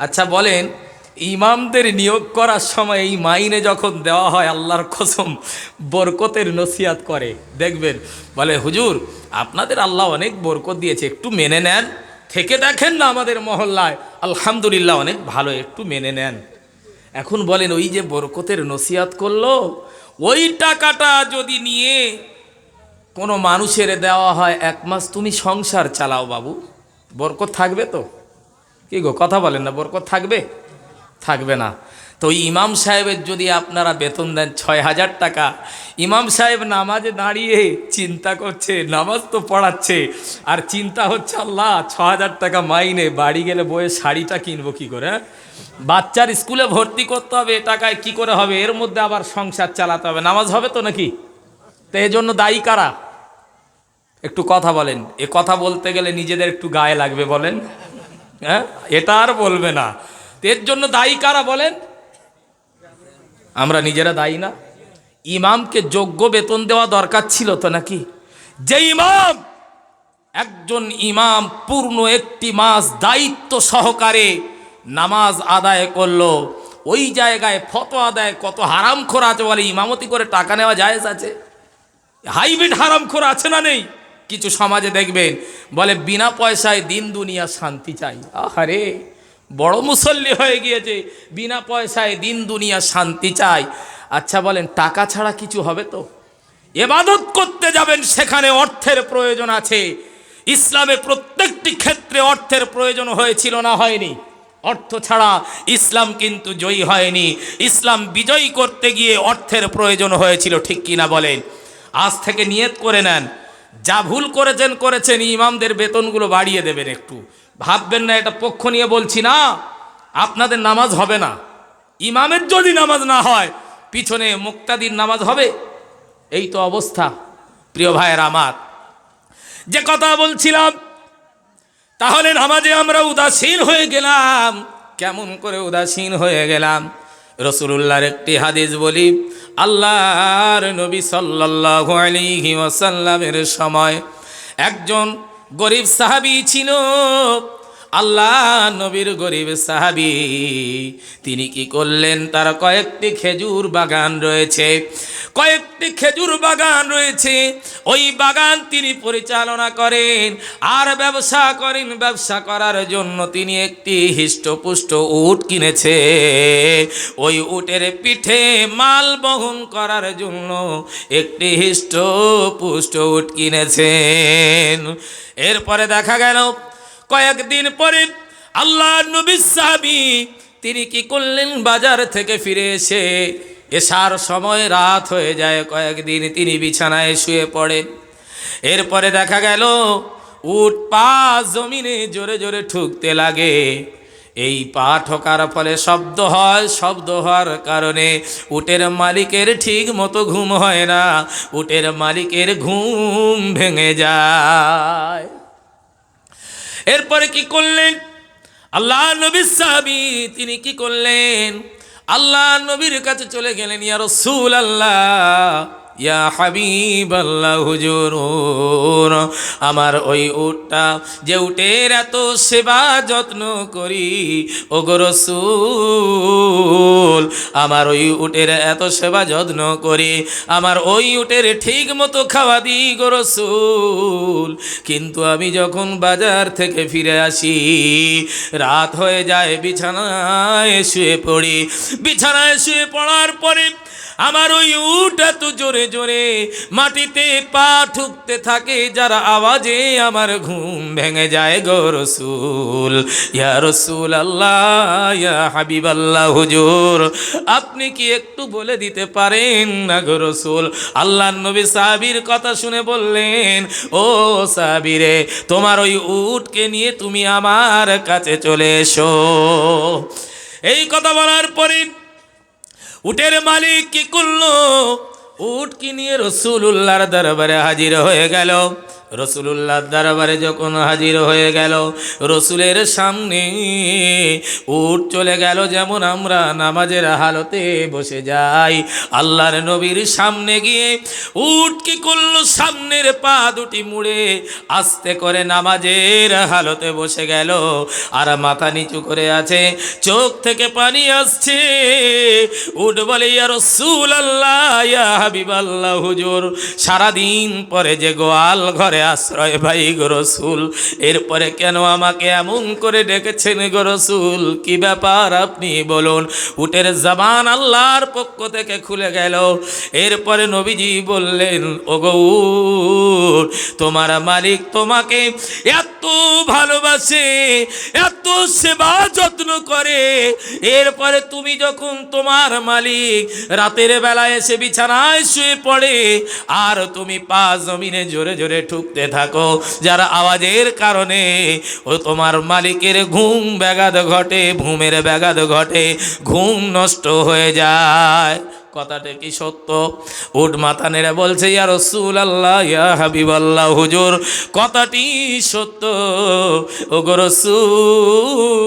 আচ্ছা বলেন, ইমামদের নিয়োগ করার সময় এই মাইনে যখন দেওয়া হয়, আল্লাহর কসম বরকতের নসিহত করে, দেখবেন বলে, হুজুর আপনাদের আল্লাহ অনেক বরকত দিয়েছে, একটু মেনে নেন, থেকে দেখেন না আমাদের মহল্লায়, আলহামদুলিল্লাহ অনেক ভালো, একটু মেনে নেন। এখন বলেন, ওই যে বরকতের নসিহত করলো, ওই টাকাটা যদি নিয়ে কোনো মানুষের দেওয়া হয়, 1 মাস তুমি সংসার চালাও বাবু, বরকত থাকবে তো? কি গো, কথা বলেন না, বরকত থাকবে? থাকবে না। তো ইমাম সাহেবের যদি আপনারা বেতন দেন 6,000 টাকা, ইমাম সাহেব নামাজে দাঁড়িয়ে চিন্তা করছে, নামাজ তো পড়াচ্ছে, আর চিন্তা হচ্ছে, আল্লাহ 6,000 টাকা মাইনে, বাড়ি গেলে বইয়ের শাড়িটা কিনবো কি করে, বাচ্চার স্কুলে ভর্তি করতে হবে, এ টাকায় কি করে হবে, এর মধ্যে আবার সংসার চালাতে হবে, নামাজ হবে তো নাকি? তো এই জন্য দায়ী কারা? একটু কথা বলেন। এ কথা বলতে গেলে নিজেদের একটু গায়ে লাগবে, বলেন, হ্যাঁ, এটা আর বলবে না। এর জন্য দায়ী কারা বলেন? আমরা নিজেরা দায়ী না? ইমামকে যোগ্য বেতন দেওয়া দরকার ছিল তো নাকি? যে ইমাম, একজন ইমাম পূর্ণ 1 মাস দায়িত্ব সহকারে নামাজ আদায় করলো, ওই জায়গায় ফতোয়া দেয়, কত হারামখোর আছে বলে ইমামতি করে টাকা নেওয়া জায়েজ আছে? হাইব্রিড হারামখোর আছে না নেই? কিছু সমাজে দেখবেন বলে বিনা পয়সায় দিন দুনিয়া শান্তি চাই। আহারে, বড় মুসল্লি হয়ে গিয়েছে, বিনা পয়সায় দিন দুনিয়া শান্তি চাই। আচ্ছা বলেন, টাকা ছাড়া কিছু হবে তো? ইবাদত করতে যাবেন সেখানে অর্থের প্রয়োজন আছে। ইসলামে প্রত্যেকটি ক্ষেত্রে অর্থের প্রয়োজন হয়েছিল না হয়নি? অর্থ ছাড়া ইসলাম কিন্তু জয়ী হয়নি। ইসলাম বিজয়ী করতে গিয়ে অর্থের প্রয়োজন হয়েছিল, ঠিক কিনা বলেন? আজ থেকে নিয়ত করে নেন, যা ভুল করেছেন ইমামদের বেতনগুলো বাড়িয়ে দেবেন। একটু ভাববেন না এটা পক্ষ নিয়ে বলছি না, আপনাদের নামাজ হবে না। ইমামের যদি নামাজ না হয় পিছনে মুক্তাদির নামাজ হবে? এই তো অবস্থা। প্রিয় ভাইয়ের আমার, যে কথা বলছিলাম, তাহলে নামাজে আমরা উদাসীন হয়ে গেলাম। কেমন করে উদাসীন হয়ে গেলাম? রাসূলুল্লাহর একটি হাদিস বলি। আল্লাহর নবী সাল্লাল্লাহু আলাইহি ওয়াসাল্লামের সময় একজন গরিব সাহাবী ছিল। আল্লাহ নবীর গরিব সাহাবী, তিনি কি করলেন? তার কয়েকটি খেজুর বাগান রয়েছে, ওই বাগান তিনি পরিচালনা করেন আর ব্যবসা করেন। ব্যবসা করার জন্য তিনি একটি হৃষ্টপুষ্ট উট কিনেছে। ওই উটের পিঠে মাল বহন করার জন্য একটি হৃষ্টপুষ্ট উট কিনেছেন। এরপরে দেখা গেল কয়েকদিন পরে আল্লাহ নবী সাহাবী তিনি কি করলেন? বাজার থেকে ফিরে এসার সময় রাত হয়ে যায়। কয়েকদিন তিনি বিছানায় শুয়ে পড়েন। এরপরে দেখা গেল উট পা জমিনে জোরে জোরে ঠুকতে লাগে। এই পা ঠোকার ফলে শব্দ হওয়ার কারণে উটের মালিকের ঠিক মতো ঘুম হয় না, উটের মালিকের ঘুম ভেঙে যায়। এরপরে কি করলেন? আল্লাহ নবী সাহাবী তিনি কি করলেন? আল্লাহ নবীর কাছে চলে গেলেন। ইয়া রাসূলুল্লাহ, ইয়া হাবিবাল্লাহ, হুজুর, আমার ওই উটটা, যে উটের এত সেবা যত্ন করি, ওগো রাসূল, আমার ওই উটের এত সেবা যত্ন করি, আমার ওই উটের ঠিক মতো খাওয়া দিই গো রাসূল। কিন্তু আমি যখন বাজার থেকে ফিরে আসি, রাত হয়ে যায়, বিছানায় শুয়ে পড়ি। বিছানায় শুয়ে পড়ার পরে আমার ওই উট এত জোরে জোরে মাটিতে পা ঠুকতে থাকে, যার আওয়াজে আমার ঘুম ভেঙে যায় গো রাসূল। ইয়া রাসূলুল্লাহ, ইয়া হাবিবাল্লাহ, হুজুর, আপনি কি একটু বলে দিতে পারেন না গো রাসূল? আল্লাহর নবী সাহাবীর কথা শুনে বললেন, ও সাহাবী রে, তোমার ওই উটকে নিয়ে তুমি আমার কাছে চলে এসো। এই কথা বলার পরে উটের মালিক কি করলো? উট কি নিয়ে রাসূলুল্লাহর দরবারে হাজির হয়ে গেল। রাসূলুল্লাহর দরবারে যখন হাজির হয়ে গেল, রাসূলের সামনে উট চলে গেল। যেমন আমরা নামাজের হালতে বসে যাই, আল্লাহর নবীর সামনে গিয়ে উট কি করলো? সামনের পা দুটি মুড়ে আস্তে করে নামাজের হালতে বসে গেল। আর মাথা নিচু করে আছে, চোখ থেকে পানি আসছে। উট বলে, ইয়া রাসূলুল্লাহ, ইয়া হাবিবাল্লাহ, হুজুর, সারাদিন পরে যে গোয়াল ঘরে আশ্রয় ভাই গো রাসূল, এরপরে কেন আমাকে এমন করে ডেকেছেন গো রাসূল? কি ব্যাপার আপনি বলুন। উটের জবান আল্লাহর পক্ষ থেকে খুলে গেল। এরপরে নবীজি বললেন, ওগো উট, তোমার মালিক তোমাকে এত ভালোবাসে, এত সেবা যত্ন করে, এরপরে তুমি যখন তোমার মালিক রাতের বেলায় এসে বিছানায় শুয়ে পড়ে আর তুমি পা জমিনে জোরে জোরে ঠুকতে থাকো, যার আওয়াজের কারণে ও তোমার মালিকের ঘুমের ব্যাঘাত ঘটে, ঘুম নষ্ট হয়ে যায়। কথাটা কি সত্য? উট মাথা নেড়ে বলছে, ইয়া রাসূলুল্লাহ, ইয়া হাবিবাল্লাহ, হুজুর, কথাটি সত্য। ওগো রাসূল,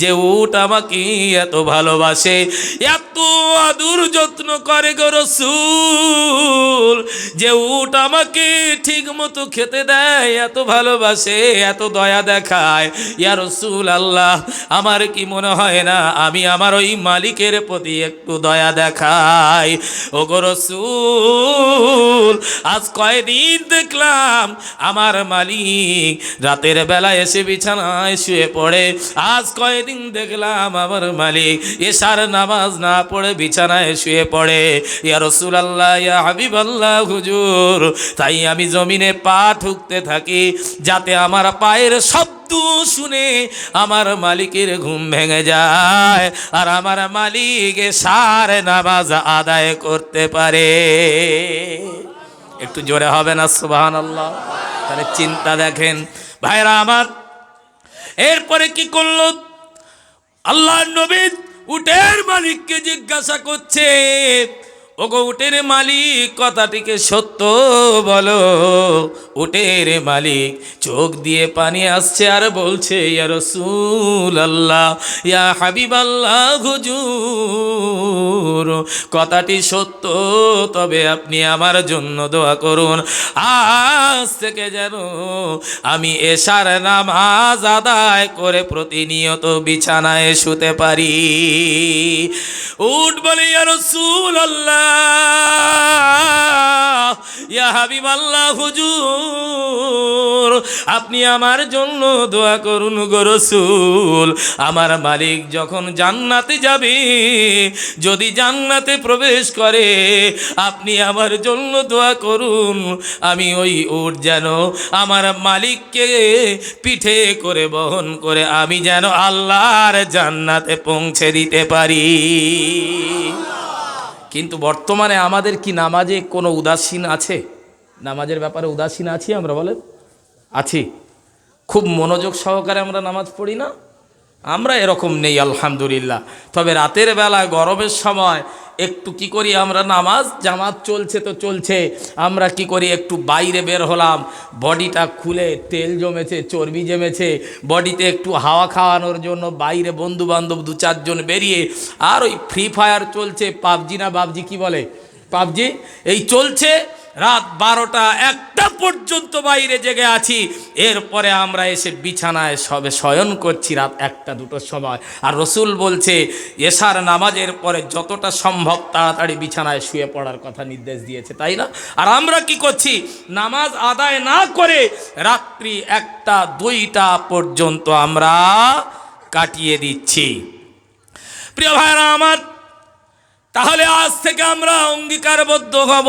যে উট আমাকে এত ভালোবাসে, এত আদর যত্ন করে গো রাসূল, যে উট আমাকে ঠিক মতো খেতে দেয়, এত ভালোবাসে, এত দয়া দেখায়, ইয়া রাসূলুল্লাহ, আমার কি মনে হয় না আমি আমার ওই মালিকের প্রতি একটু দয়া দেখায়। ওগো রাসূল, আজ কয়দিন দেখলাম আমার মালিক রাতের বেলা এসে বিছানায় শুয়ে পড়ে। আজ কয়দিন দেখলাম আমার মালিক এশার নামাজ না পড়ে বিছানায় শুয়ে পড়ে। ইয়া রাসূলুল্লাহ, ইয়া হাবিবাল্লাহ হুজুর, তাই আমি জমিনে পা ঠুকতে থাকি যাতে আমার পায়ের শব্দ শুনে আমার মালিকের ঘুম ভেঙে যায় আর আমার মালিক এশার নামাজ আদায় করতে পারে। একটু জোরে হবে না সুবহানাল্লাহ? তাহলে চিন্তা দেখেন ভাইরা আমার। এরপরে কি করলো? আল্লাহর নবী উটের মালিককে জিজ্ঞাসা করছে, ওগো উটের মালিক, কথাটিকে সত্য বলো। উটের মালিক চোখ দিয়ে পানি আসছে আর বলছে, ইয়া রাসূলুল্লাহ, ইয়া হাবিবাল্লাহ হুজুর, কথাটি সত্য, তবে আপনি আমার জন্য দোয়া করুন আজ থেকে যেন আমি এশার নামাজ আদায় করে প্রতিনিয়ত বিছানায় শুতে পারি। উট বলে, ইয়া রাসূলুল্লাহ, ইয়া হাবিবাল্লাহ হুজুর, আপনি আমার জন্য দোয়া করুন গো রাসূল। আমার মালিক যখন জান্নাতে যাবে, যদি জান্নাতে প্রবেশ করে, আপনি আমার জন্য দোয়া করুন আমি ওই উট যেন আমার মালিককে পিঠে করে বহন করে আমি যেন আল্লাহর জান্নাতে পৌঁছে দিতে পারি। কিন্তু বর্তমানে আমাদের কি নামাজে কোনো উদাসীন আছে? নামাজের ব্যাপারে উদাসীন আছি আমরা? বলেন, আছি? খুব মনোযোগ সহকারে আমরা নামাজ পড়ি না? আমরা এরকম নেই আলহামদুলিল্লাহ। তবে রাতের বেলা গরমের সময় একটু কি করি আমরা, নামাজ জামাত চলছে তো চলছে, আমরা কি করি, একটু বাইরে বের হলাম, বডিটা খুলে, তেল জমেছে, চর্বি জমেছে বডিতে, একটু হাওয়া খাওয়ানোর জন্য বাইরে বন্ধু বান্ধব 2-4 জন বেরিয়ে, আর ওই ফ্রি ফায়ার চলছে, পাবজি না বাবজি কি বলে, পাবজি, এই চলছে, রাত 12টা-1টা পর্যন্ত বাইরে জেগে আছি। এরপরে আমরা এসে বিছানায় সবে শয়ন করছি রাত 1টা-2টোর সময়। আর রসুল বলছে এশার নামাজের পরে যতটা সম্ভব তাড়াতাড়ি বিছানায় শুয়ে পড়ার কথা নির্দেশ দিয়েছে, তাই না? আর আমরা কি করছি? নামাজ আদায় না করে রাত্রি 1টা-2টা পর্যন্ত আমরা কাটিয়ে দিচ্ছি। প্রিয় ভাইরা আমার, তাহলে আজ থেকে আমরা অঙ্গীকারবদ্ধ হব,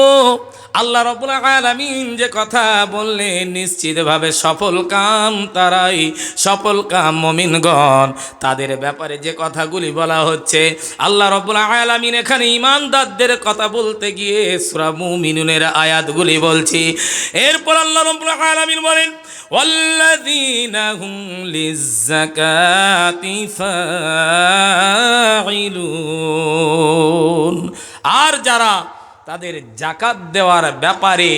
আল্লাহ রাব্বুল আলামিন যে কথা বললেন নিশ্চিতভাবে সফল কাম তারাই, সফল কাম মুমিনগণ, তাদের ব্যাপারে যে কথাগুলি বলা হচ্ছে, আল্লাহ রাব্বুল আলামিন এখানে ঈমানদারদের কথা বলতে গিয়ে সূরা মুমিনুনের আয়াতগুলি বলছি। এরপর আল্লাহ রাব্বুল আলামিন বলেন, ওয়াল্লাযীনা হুম লিয-যাকাতি ফাঈলুন, আর যারা তাদের জাকাত দেওয়ার ব্যাপারে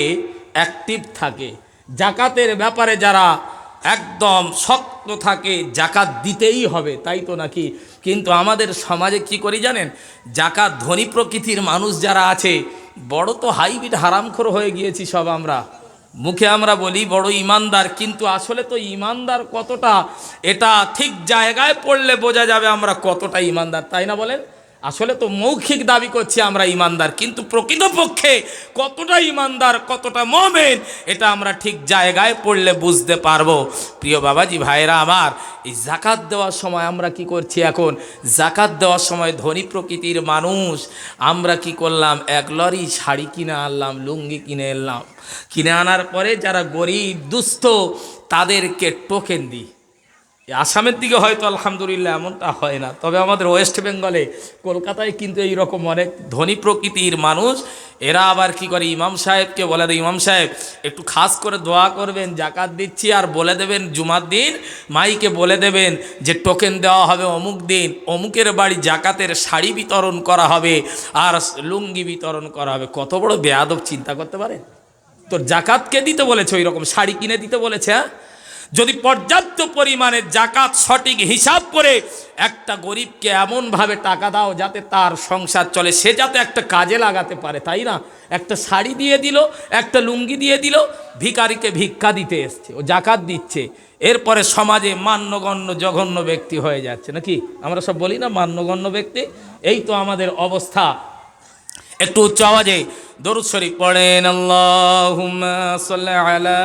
অ্যাক্টিভ থাকে, জাকাতের ব্যাপারে যারা একদম শক্ত থাকে, জাকাত দিতেই হবে, তাই তো নাকি? কিন্তু আমাদের সমাজে কি করি জানেন? জাকাত ধনী প্রকৃতির মানুষ যারা আছে, বড় তো হাইব্রিড হারামখোর হয়ে গিয়েছি সব আমরা। মুখে আমরা বলি বড় ইমানদার, কিন্তু আসলে তো ইমানদার কতটা, এটা ঠিক জায়গায় পড়লে বোঝা যাবে আমরা কতটা ইমানদার, তাই না বলেন? আসলে তো মৌখিক দাবি করছি আমরা ইমানদার, কিন্তু প্রকৃতপক্ষে কতটা ইমানদার, কতটা মুমিন, এটা আমরা ঠিক জায়গায় পড়লে বুঝতে পারবো। প্রিয় বাবাজি ভাইরা আমার, এই জাকাত দেওয়ার সময় আমরা কি করছি? এখন জাকাত দেওয়ার সময় ধনী প্রকৃতির মানুষ আমরা কি করলাম? 1 লরি শাড়ি কিনে আনলাম, লুঙ্গি কিনে এলাম, কিনে আনার পরে যারা গরিব দুস্থ তাদেরকে টোকেন দিই। আসামের দিকে হয়তো আলহামদুলিল্লাহ এমনটা হয় না, তবে আমাদের ওয়েস্ট বেঙ্গলে, কলকাতায় কিন্তু এইরকম অনেক ধনী প্রকৃতির মানুষ, এরা আবার কি করে, ইমাম সাহেবকে বলে দেয়, ইমাম সাহেব একটু খাস করে দোয়া করবেন, জাকাত দিচ্ছি, আর বলে দেবেন জুমার দিন মাইকে বলে দেবেন যে টোকেন দেওয়া হবে অমুক দিন, অমুকের বাড়ি জাকাতের শাড়ি বিতরণ করা হবে আর লুঙ্গি বিতরণ করা হবে। কত বড় বেয়াদব, চিন্তা করতে পারেন? তোর জাকাত কে দিতে বলেছে? ওই রকম শাড়ি কিনে দিতে বলেছে? হ্যাঁ, যদি পর্যাপ্ত পরিমাণে জাকাত সঠিক হিসাব করে একটা গরিবকে এমনভাবে টাকা দাও যাতে তার সংসার চলে, সে যাতে একটা কাজে লাগাতে পারে, তাই না? একটা শাড়ি দিয়ে দিল, একটা লুঙ্গি দিয়ে দিল, ভিখারিকে ভিক্ষা দিতে এসছে, ও জাকাত দিচ্ছে, এরপরে সমাজে মান্যগণ্য জঘন্য ব্যক্তি হয়ে যাচ্ছে নাকি? আমরা সব বলি না মান্যগণ্য ব্যক্তি, এই তো আমাদের অবস্থা। একটু উচ্চ আওয়াজে দরুদ শরীফ পড়েন, আল্লাহুম্মা সাল্লি আলা।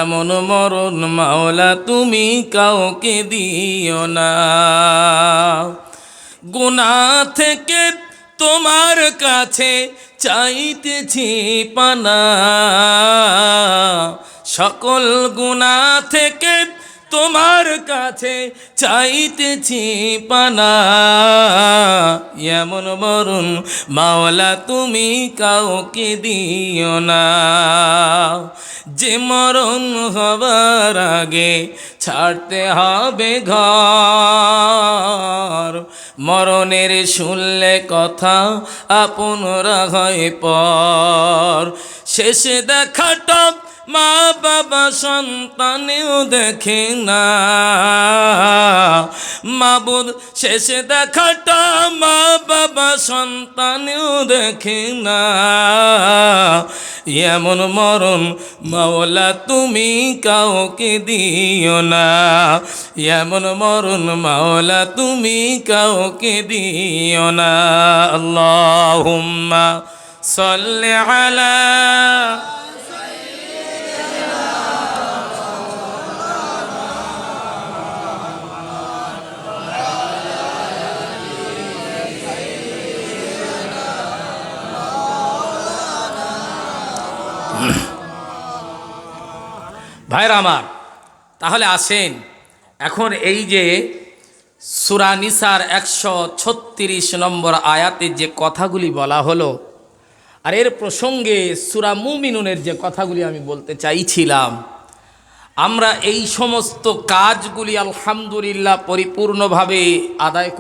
এমন মরণ মাওলা তুমি কাউকে দিও না, গুনাহ থেকে তোমার কাছে চাইতেছি পানা, সকল গুনাহ থেকে তোমার কাছে চাইতেছি পানা, এমন মরণ মাওলা তুমি কাউকে দিও না, যে মরণ হবার আগে ছাড়তে হবে ঘর, মরণের শুনলে কথা আপনরা হয় পর, শেষে দেখাটা মা বাবা সন্তানেও দেখে না, মাবুদ শেষে দেখাটা মা বাবা সন্তানেও দেখে না, এমন মরণ মাওলা তুমি কাউকে দিও না, এমন মরণ মাওলা তুমি কাউকে দিও না। আল্লাহুম্মা সাল্লি আলা। ভাইরা আমার, তাহলে আসেন এখন এই যে সূরা নিসার 136 নম্বর আয়াতে যে কথাগুলি বলা হলো, আর এর প্রসঙ্গে সূরা মুমিনুনের যে কথাগুলি আমি বলতে চাইছিলাম, আমরা এই সমস্ত কাজগুলি আলহামদুলিল্লাহ পরিপূর্ণভাবে আদায়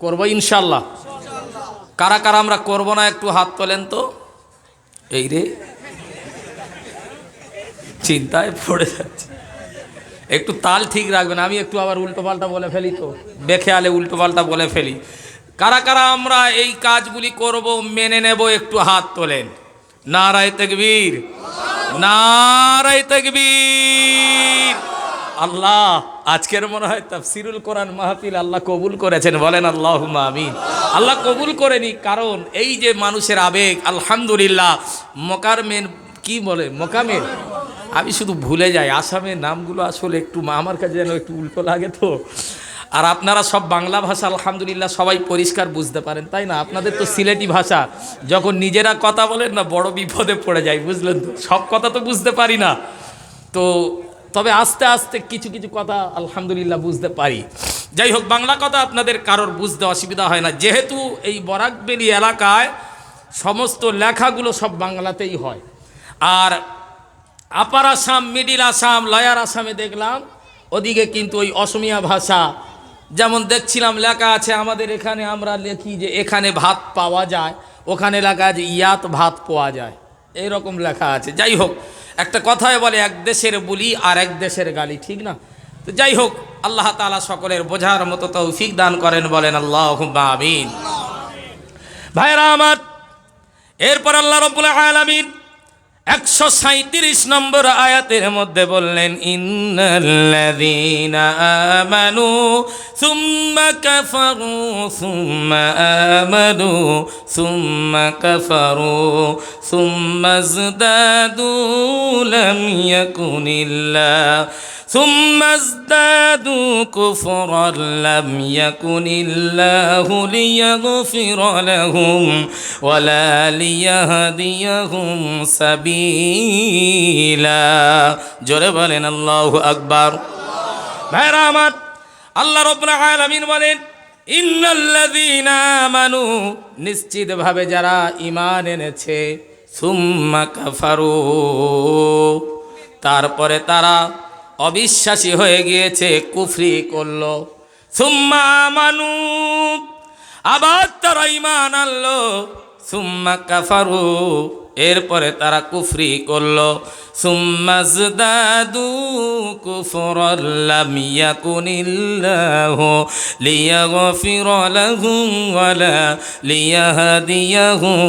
করব ইনশাল্লাহ। কারা কারা আমরা করব না একটু হাত তোলেন তো। এই রে চিন্তায় পড়ে যাচ্ছে, একটু তাল ঠিক রাখবেন, আমি একটু আবার উল্টো পাল্টা বলে ফেলি তো, বেখেয়ালে উল্টো পাল্টা বলে ফেলি। কারা কারা আমরা এই কাজগুলি করব মেনে নেব একটু হাত তোলেন। নারায়ে তাকবীর, নারায়ে তাকবীর। আল্লাহ, আজকের মনে হয় তাফসিরুল কোরআন মাহফিল আল্লাহ কবুল করেছেন, বলেন আল্লাহুম্মা আমিন। আল্লাহ কবুল করেনি, কারণ এই যে মানুষের আবেগ, আলহামদুলিল্লাহ মোকারমেন কি বলে, মোকামের, আমি শুধু ভুলে যাই আসামের নামগুলো, আসলে একটু আমার কাছে যেন একটু উল্টো লাগে তো। আর আপনারা সব বাংলা ভাষা আলহামদুলিল্লাহ সবাই পরিষ্কার বুঝতে পারেন, তাই না? আপনাদের তো সিলেটি ভাষা, যখন নিজেরা কথা বলেন না বড় বিপদে পড়ে যায়, বুঝলেন তো? সব কথা তো বুঝতে পারি না তো, তবে আস্তে আস্তে কিছু কিছু কথা আলহামদুলিল্লাহ বুঝতে পারি। যাই হোক, বাংলা কথা আপনাদের কারোর বুঝতে অসুবিধা হয় না, যেহেতু এই বরাকবেলি এলাকায় সমস্ত লেখাগুলো সব বাংলাতেই হয়। আর আপার আসাম, মিডিল আসাম, লয়ার আসামে দেখলাম ওদিকে কিন্তু ওই অসমিয়া ভাষা, যেমন দেখছিলাম লেখা আছে আমাদের এখানে, আমরা লিখি যে এখানে ভাত পাওয়া যায়, ওখানে লেখা আছে ইয়াত ভাত পাওয়া যায়, এইরকম লেখা আছে। যাই হোক, একটা কথায় বলে এক দেশের বুলি আর এক দেশের গালি, ঠিক না? তো যাই হোক, আল্লাহ তাআলা সকলের বোঝার মতো তৌফিক দান করেন, বলেন আল্লাহুম্মা আমিন। ভাইরা আমার, এরপর আল্লাহ রাব্বুল আলামিন 137 নম্বর আয়াতের মধ্যে বললেন, ইন্নাল্লাযীনা আমানু সুম্মা কাফারু সুম্মা আমানু সুম্মা কাফারু সুম্মা ইজদাদু লাম ইয়াকুনিল্লাহ ثم ازدادوا كفرا لم يكن الله ليغفر لهم ولا ليهديهم سبيلا। জোরে বলেন আল্লাহু আকবার। ভাইরা আমার, আল্লাহ রাব্বুল আলামিন বলেন, ইন্নাল্লাযীনা আমানু, নিশ্চিতভাবে যারা ঈমান এনেছে, সুম্মা কাফারু, তারপরে তারা অবিশ্বাসী হয়ে গিয়েছে, কুফরি করলো। সুম্মা আমানু, আবার তারা ঈমান আনলো। সুম্মা কাফারু, এরপরে তারা কুফরি করলো। সুম্মা যদাদু কুফরান লাম ইয়াকুনিল্লাহু লিয়াগফিরা লাহুম ওয়ালা লিয়াহদিয়াহুম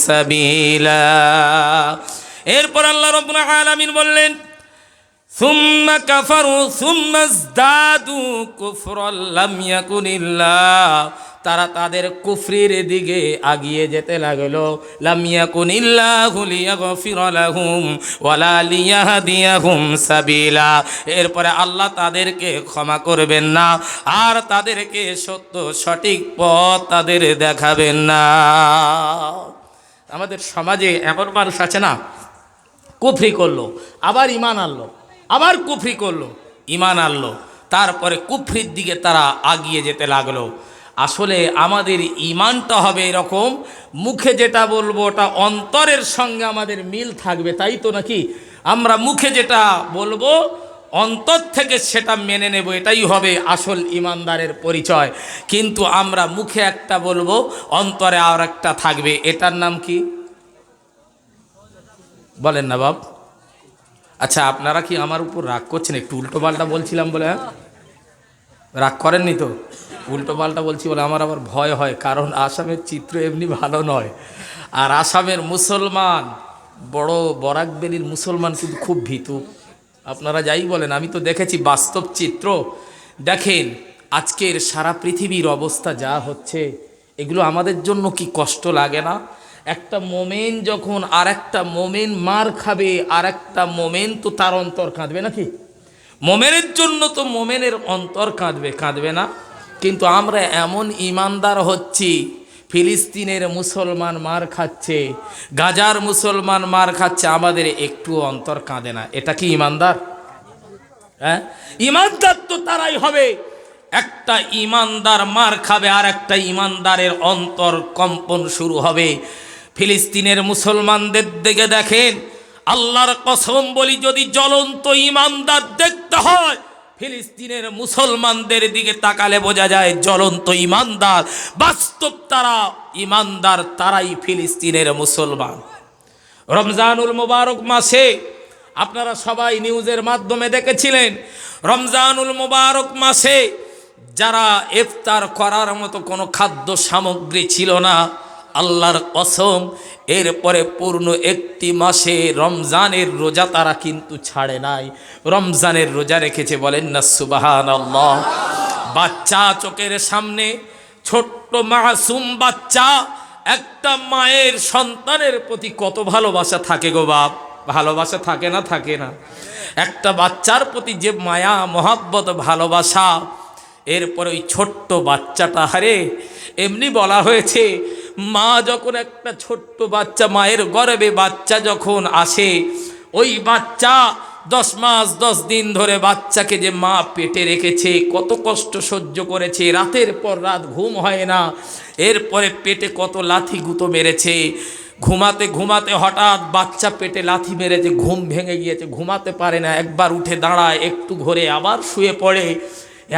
সাবিলা। এরপর আল্লাহ রাব্বুল আলামিন বললেন, সুম্মা কাফারু সুম্মা যদাদু কুফরান লাম ইয়াকুনিল্লাহ, তারা তাদের কুফরির দিকে আগিয়ে যেতে লাগলো। লাম ইয়াকুনিল্লাহু লিয়াগফিরা লাহুম ওয়ালা লিয়াহদিয়াহুম সাবিলা, এরপরে আল্লাহ তাদেরকে ক্ষমা করবেন না আর তাদেরকে সত্য সঠিক পথ তাদের দেখাবেন না। আমাদের সমাজে এমন মানুষ আছে না, কুফরি করলো আবার ঈমান আনলো, আবার কুফরি করলো ঈমান আনলো, তারপরে কুফরির দিকে তারা আগিয়ে যেতে লাগলো। আসলে আমাদের ঈমানটা হবে এরকম, মুখে যেটা বলবো ওটা অন্তরের সঙ্গে আমাদের মিল থাকবে, তাই তো নাকি? আমরা মুখে যেটা বলবো অন্তর থেকে সেটা মেনে নেব, এটাই হবে আসল ঈমানদারের পরিচয়। কিন্তু আমরা মুখে একটা বলবো অন্তরে আর একটা থাকবে, এটার নাম কি বলেন না বাপ? আচ্ছা, আপনারা কি আমার উপর রাগ করছেন? একটু উল্টো পাল্টা বলছিলাম বলে? হ্যাঁ, রাগ করেননি তো? উল্টো পাল্টা বলছি বলে আমার আবার ভয় হয়, কারণ আসামের চিত্র এমনি ভালো নয়। আর আসামের মুসলমান, বড় বরাকবেলির মুসলমান কিন্তু খুব ভীতু। আপনারা যাই বলেন, আমি তো দেখেছি বাস্তব চিত্র। দেখেন আজকের সারা পৃথিবীর অবস্থা যা হচ্ছে, এগুলো আমাদের জন্য কি কষ্ট লাগে না? একটা মোমেন যখন আর একটা মোমেন মার খাবে, আর একটা মোমেন তো তার অন্তর কাঁদবে নাকি? মোমেনের জন্য তো মোমেনের অন্তর কাঁদবে, কাঁদবে না? কিন্তু আমরা এমন ঈমানদার হচ্ছি, ফিলিস্তিনের মুসলমান মার খাচ্ছে, গাজার মুসলমান মার খাচ্ছে, আমাদের একটু অন্তর কাঁদে না। এটা কি ঈমানদার? হ্যাঁ, ঈমানদার তো তারাই হবে, একটা ঈমানদার মার খাবে আর একটা ঈমানদারের অন্তর কম্পন শুরু হবে। ফিলিস্তিনের মুসলমানদের দিকে দেখেন, আল্লাহর কসম বলি, যদি জ্বলন্ত ঈমানদার দেখতে হয়, ফিলিস্তিনের মুসলমানদের দিকে তাকালে বোঝা যায় জ্বলন্ত ঈমানদার, বাস্তব তারা ঈমানদার, তারাই ফিলিস্তিনের মুসলমান। রমজানুল মুবারক মাসে আপনারা সবাই নিউজের মাধ্যমে দেখেছিলেন, রমজানুল মুবারক মাসে যারা ইফতার করার মতো কোনো খাদ্য সামগ্রী ছিল না, আল্লাহর কসম এরপরে পূর্ণ একটি মাসে রমজানের রোজা তারা কিন্তু ছাড়ে নাই, রমজানের রোজা রেখেছে। বলেন না সুবহানাল্লাহ। বাচ্চা চোখের সামনে, ছোট্ট মাসুম বাচ্চা, একটা মায়ের সন্তানের প্রতি কত ভালোবাসা থাকে গো বাপ, ভালোবাসা থাকে না? থাকে না? একটা বাচ্চার প্রতি যে মায়া মহাব্বত ভালোবাসা, এরপরে ওই ছোট্ট বাচ্চাটা, হারে এমনি বলা হয়েছে, মা যখন একটা ছোট্ট বাচ্চা, মায়ের গর্ভে বাচ্চা যখন আসে, ওই বাচ্চা 10 মাস 10 দিন ধরে বাচ্চাকে যে মা পেটে রেখেছে, কত কষ্ট সহ্য করেছে, রাতের পর রাত ঘুম হয় না, এরপরে পেটে কত লাথি গুঁতো মেরেছে, ঘুমাতে ঘুমাতে হঠাৎ বাচ্চা পেটে লাথি মেরেছে, ঘুম ভেঙে গিয়েছে, ঘুমাতে পারে না, একবার উঠে দাঁড়ায়, একটু ঘোরে, আবার শুয়ে পড়ে।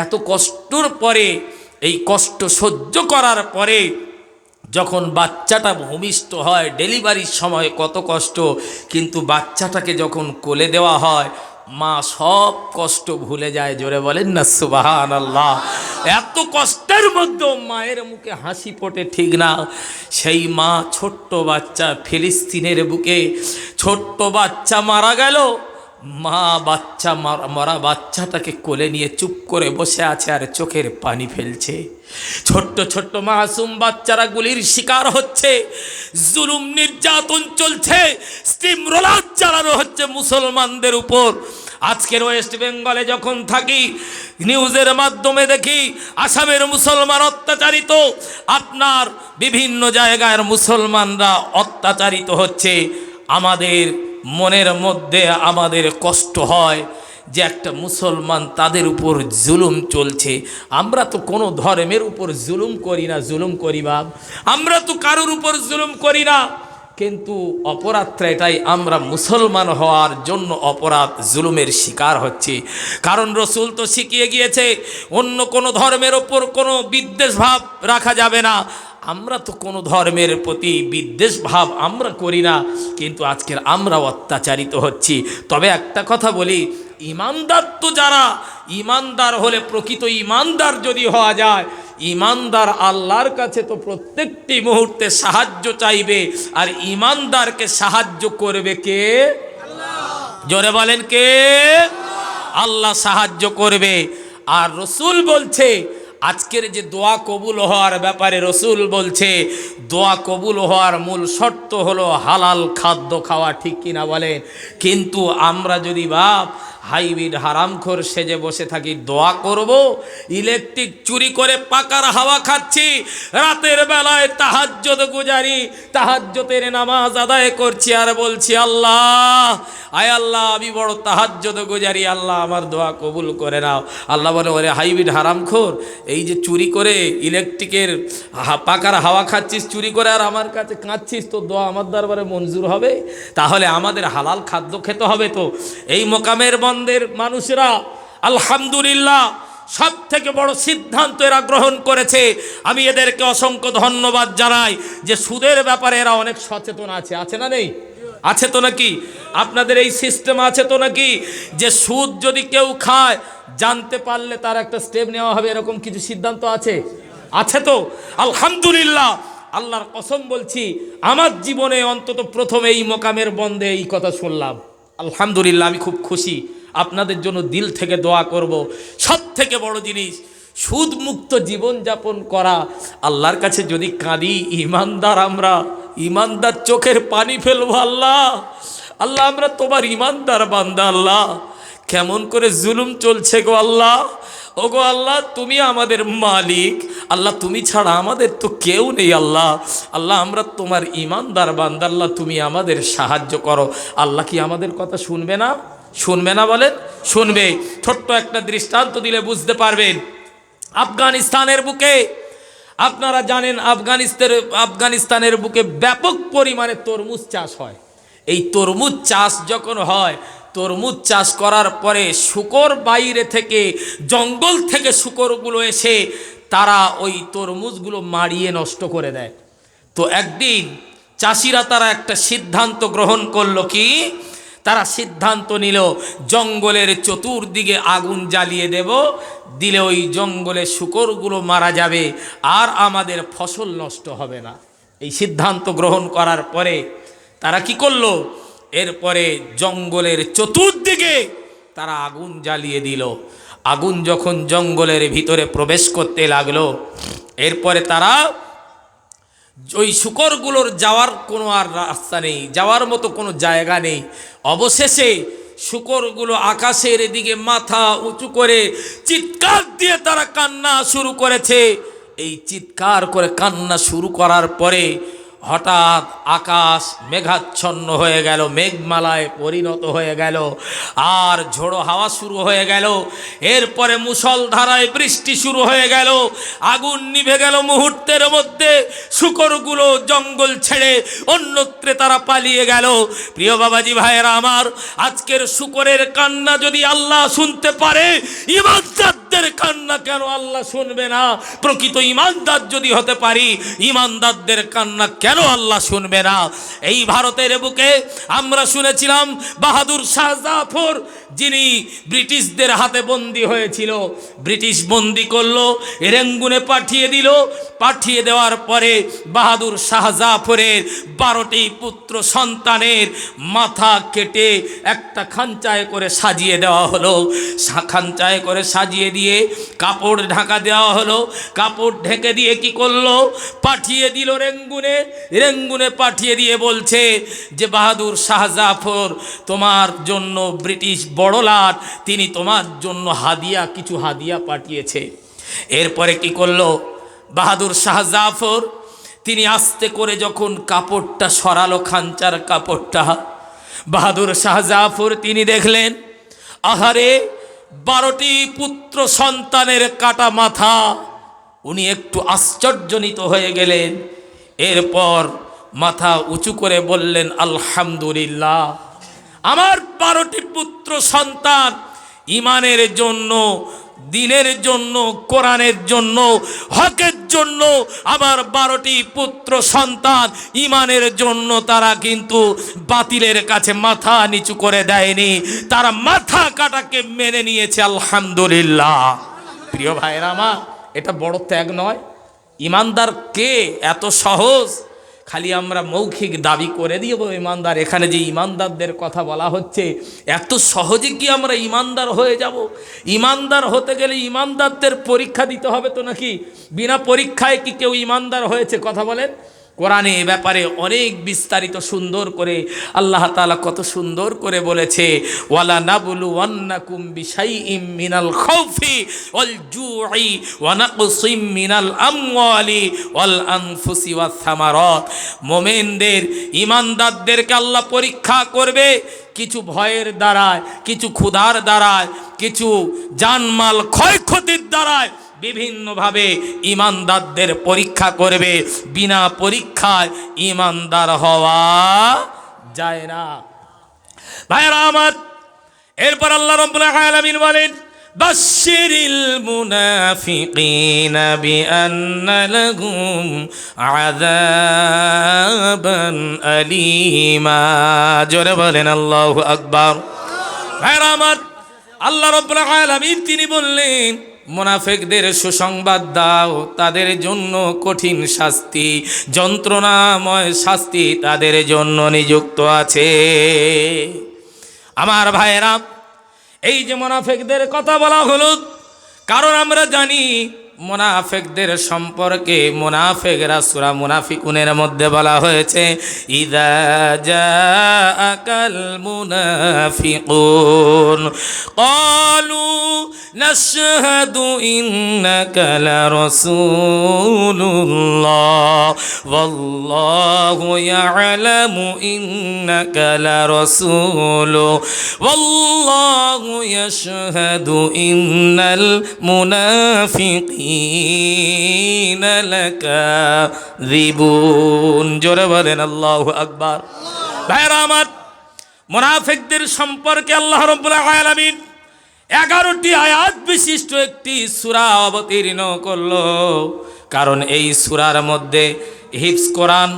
এত কষ্টর পরে, এই কষ্ট সহ্য করার পরে যখন বাচ্চাটা ভূমিষ্ঠ হয়, ডেলিভারির সময় কত কষ্ট, কিন্তু বাচ্চাটাকে যখন কোলে দেওয়া হয়, মা সব কষ্ট ভুলে যায়। জোরে বলেন না সুবহানাল্লাহ। এত কষ্টের মধ্যে মায়ের মুখে হাসি ফোটে, ঠিক না? সেই মা ছোট্ট বাচ্চা, ফিলিস্তিনের বুকে ছোট্ট বাচ্চা মারা গেল, মা বাচ্চা মরা বাচ্চাটাকে কোলে নিয়ে চুপ করে বসে আছে আর চোখের পানি ফেলছে। ছোট্ট ছোট্ট মাসুম বাচ্চারা গুলির শিকার হচ্ছে, জুলুম নির্যাতন চলছে, স্টিম রোলার চালানো হচ্ছে মুসলমানদের উপর। আজকের ওয়েস্ট বেঙ্গলে যখন থাকি, নিউজের মাধ্যমে দেখি আসামের মুসলমান অত্যাচারিত, আপনার বিভিন্ন জায়গার মুসলমানরা অত্যাচারিত হচ্ছে। আমাদের মনের মধ্যে আমাদের কষ্ট হয় যে একটা মুসলমান, তাদের উপর জুলুম চলছে। আমরা তো কোনো ধর্মের উপর জুলুম করি না, জুলুম করি বাপ, আমরা তো কারোর উপর জুলুম করি না। কিন্তু অপরাধটা এটাই, আমরা মুসলমান হওয়ার জন্য অপরাধ জুলুমের শিকার হচ্ছি। কারণ রসুল তো শিখিয়ে গিয়েছে অন্য কোনো ধর্মের ওপর কোনো বিদ্বেষ ভাব রাখা যাবে না। আমরা তো কোনো ধর্মের প্রতি বিদ্বেষ ভাব আমরা করি না, কিন্তু আজকের আমরা অত্যাচারিত হচ্ছি। তবে একটা কথা বলি, ইমানদার তো যারা, ইমানদার হলে, প্রকৃত ইমানদার যদি হওয়া যায়, ইমানদার আল্লাহর কাছে তো প্রত্যেকটি মুহূর্তে সাহায্য চাইবে। আর ইমানদারকে সাহায্য করবে কে? জোরে বলেন কে? আল্লাহ সাহায্য করবে। আর রসুল বলছে, আজকের যে দোয়া কবুল হওয়ার ব্যাপারে রসুল বলছে, দোয়া কবুল হওয়ার মূল শর্ত হলো হালাল খাদ্য খাওয়া, ঠিক কিনা বলেন? কিন্তু আমরা যদি হাইব্রিড হারামখোর সেজে বসে থাকি, দোয়া করব, ইলেকট্রিক চুরি করে পাকার হাওয়া খাচ্ছি, রাতের বেলায় তাহাজ্জুদ গুজারি, তাহাজ্জুদের নামাজ আদায় করছি আর বলছি আল্লাহ, আয় আল্লাহ আমি বড় তাহাজ্জুদ গুজারি, আল্লাহ আমার দোয়া কবুল করে নাও। আল্লাহ বলে, ওরে হাইব্রিড হারামখোর, এই যে চুরি করে ইলেকট্রিকের পাকার হাওয়া খাচ্ছিস চুরি করে, আর আমার কাছে কাঁদছিস, তো দোয়া আমার দরবারে মঞ্জুর হবে? তাহলে আমাদের হালাল খাদ্য খেতে হবে। তো এই মোকামের বন্দের মানুষরা আলহামদুলিল্লাহ সব থেকে বড় সিদ্ধান্ত এরা গ্রহণ করেছে। আমি এদেরকে অসংখ্য ধন্যবাদ জানাই যে সুদের ব্যাপারে এরা অনেক সচেতন আছে। আছে না নেই? আছে তো নাকি? আপনাদের এই সিস্টেম আছে তো নাকি, যে সুদ যদি কেউ খায় জানতে পারলে তার একটা স্টেপ নেওয়া হবে, এরকম কিছু সিদ্ধান্ত আছে? আছে তো আলহামদুলিল্লাহ। আল্লাহর কসম বলছি, আমার জীবনে অন্তত প্রথম এই মোকামের বন্দে এই কথা শুনলাম। আলহামদুলিল্লাহ, আমি খুব খুশি। আপনাদের জন্য দিল থেকে দোয়া করব। সব থেকে বড় জিনিস সুদ মুক্ত জীবনযাপন করা। আল্লাহর কাছে যদি কাঁদি, ইমানদার আমরা, ইমানদার চোখের পানি ফেলবো। আল্লাহ, আল্লাহ আমরা তোমার ইমানদার বান্দা। আল্লাহ কেমন করে জুলুম চলছে গো আল্লাহ। ও গো আল্লাহ, তুমি আমাদের মালিক। আল্লাহ তুমি ছাড়া আমাদের তো কেউ নেই। আল্লাহ, আল্লাহ আমরা তোমার ইমানদার বান্দা। আল্লাহ তুমি আমাদের সাহায্য করো। আল্লাহ কি আমাদের কথা শুনবে না? শুনবে না বলেন? শুনবে। ছোট্ট একটা দৃষ্টান্ত দিলে বুঝতে পারবেন। আফগানিস্তানের বুকে, আপনারা জানেন আফগানিস্তানের বুকে ব্যাপক পরিমাণে তরমুজ চাষ হয়। এই তরমুজ চাষ যখন হয়, তরমুজ চাষ করার পরে শূকর বাইরে থেকে, জঙ্গল থেকে শূকরগুলো এসে তারা ওই তরমুজগুলো মারিয়ে নষ্ট করে দেয়। তো একদিন চাষিরা তারা একটা সিদ্ধান্ত গ্রহণ করলো। কি? তারা সিদ্ধান্ত নিল জঙ্গলের চতুর্দিকে আগুন জ্বালিয়ে দেব, দিলে ওই জঙ্গলে শূকরগুলো মারা যাবে আর আমাদের ফসল নষ্ট হবে না। এই সিদ্ধান্ত গ্রহণ করার পরে তারা কি করলো? এরপরে জঙ্গলের চতুর্দিকে তারা আগুন জ্বালিয়ে দিল। আগুন যখন জঙ্গলের ভিতরে প্রবেশ করতে লাগলো, এরপরে তারা ওই শূকরগুলোর যাওয়ার কোনো আর রাস্তা নেই, যাওয়ার মতো কোনো জায়গা নেই। অবশেষে শূকরগুলো আকাশের দিকে মাথা উঁচু করে চিৎকার দিয়ে তারা কান্না শুরু করেছে। এই চিৎকার করে কান্না শুরু করার পরে হঠাৎ আকাশ মেঘাচ্ছন্ন হয়ে গেল, মেঘমালায় পরিণত হয়ে গেল, আর ঝোড়ো হাওয়া শুরু হয়ে গেল। এরপরে মুষলধারায় বৃষ্টি শুরু হয়ে গেল। আগুন নিভে গেল মুহূর্তের মধ্যে। শূকরগুলো জঙ্গল ছেড়ে অন্যত্রে তারা পালিয়ে গেল। প্রিয় বাবাজি ভাইয়েরা আমার, আজকের শূকরের কান্না যদি আল্লাহ শুনতে পারে, ইমানদারদের কান্না কেন আল্লাহ শুনবে না? প্রকৃত ইমানদার যদি হতে পারি, ইমানদারদের কান্না কেন আল্লাহ শুনবে না? এই ভারতের বুকে আমরা শুনেছিলাম বাহাদুর শাহ জাফর, যিনি ব্রিটিশদের হাতে বন্দী হয়েছিল। ব্রিটিশ বন্দী করলো, রেঙ্গুনে পাঠিয়ে দিল। পাঠিয়ে দেওয়ার পরে বাহাদুর শাহ জাফরের 12টি পুত্র সন্তানের মাথা কেটে একটা খাঞ্চায় করে সাজিয়ে দেওয়া হলো। খাঞ্চায় করে সাজিয়ে দিয়ে কাপড় ঢাকা দেওয়া হলো। কাপড় ঢেকে দিয়ে কি করলো? পাঠিয়ে দিল রেঙ্গুনে। রেঙ্গুনে পাঠিয়ে দিয়ে বলছে যে বাহাদুর শাহ জাফর, তোমার জন্য ব্রিটিশ বড়লাট, তিনি তোমার জন্য কিছু হাদিয়া পাঠিয়েছে। এরপরে কি করলো বাহাদুর শাহ জাফর? তিনি আস্তে করে যখন কাপড়টা সরালো, খাঞ্চার কাপড়টা, বাহাদুর শাহ জাফর তিনি দেখলেন, আহারে 12টি পুত্র সন্তানের কাটা মাথা। উনি একটু আশ্চর্যজনিত হয়ে গেলেন। এরপর মাথা উঁচু করে বললেন আলহামদুলিল্লাহ, আমার 12টি পুত্র সন্তান ইমানের জন্য, দিনের জন্য, কোরআনের জন্য, হকের জন্য, আমার 12টি পুত্র সন্তান ইমানের জন্য তারা কিন্তু বাতিলের কাছে মাথা নিচু করে দেয়নি, তারা মাথা কাটাকে মেনে নিয়েছে। আলহামদুলিল্লাহ। প্রিয় ভাইরা আমার, এটা বড় ত্যাগ নয়? ইমানদার কে? এত সহজ? খালি আমরা মৌখিক দাবি করে দিব ইমানদার। এখানে যে ইমানদারদের কথা বলা হচ্ছে, এত সহজে কি আমরা ইমানদার হয়ে যাব? ইমানদার হতে গেলে ইমানদারদের পরীক্ষা দিতে হবে তো নাকি? বিনা পরীক্ষায় কি কেউ ইমানদার হয়েছে? কথা বলেন। কোরআনে এ ব্যাপারে অনেক বিস্তারিত সুন্দর করে আল্লাহ তাআলা কত সুন্দর করে বলেছে, ওয়ালা নাবলুওয়ান্নাকুম বিশাইইম মিনাল খাউফি ওয়াল জুই ওয়া নাকসিম মিনাল আমওয়ালি ওয়াল আনফুসি ওয়াস সামারাত। মুমিনদের, ইমানদারদেরকে আল্লাহ পরীক্ষা করবে কিছু ভয়ের দ্বারায়, কিছু ক্ষুধার দ্বারায়, কিছু জানমাল ক্ষয়ক্ষতির দ্বারায়, বিভিন্নভাবে ইমানদারদের পরীক্ষা করবে। বিনা পরীক্ষায় ইমানদার হওয়া যায় না। ভাইরা আমার, এরপর আল্লাহ রাব্বুল আলামিন বলেন, বাশশিরিল মুনাফিকিনা বিআন্না লাহুম আযাবান আলীমা। জোরে বলেন আল্লাহু আকবার। ভাইরা আমার, আল্লাহ রাব্বুল আলামিন তিনি বললেন, মুনাফিকদের সুসংবাদ দাও, তাদের জন্য কঠিন শাস্তি, যন্ত্রণাময় শাস্তি তাদের জন্য নিযুক্ত আছে। আমার ভাইয়েরা, এই যে মুনাফিকদের কথা বলা হলো, কারণ আমরা জানি মুনাফিকদের সম্পর্কে, মুনাফিকরা সূরা মুনাফিকুনের মধ্যে বলা হয়েছে, ইযা জাআকাল মুনাফিকুন ক্বালু নাশহাদু ইন্নাকা লারাসূলুল্লাহ ওয়াল্লাহু ইয়ালামু ইন্নাকা লারাসূলুহু ওয়াল্লাহু ইয়াশহাদু ইন্নাল মুনাফিকিনা লাকাযিবুন। জোরে বলেন আল্লাহু আকবার। ভাইরা আমার, মুনাফিকদের সম্পর্কে আল্লাহ রাব্বুল আলামিন 11টি আয়াত বিশিষ্ট একটি সূরা অবতীর্ণ করলো। কারণ এই সূরার মধ্যে হিফজ কোরআন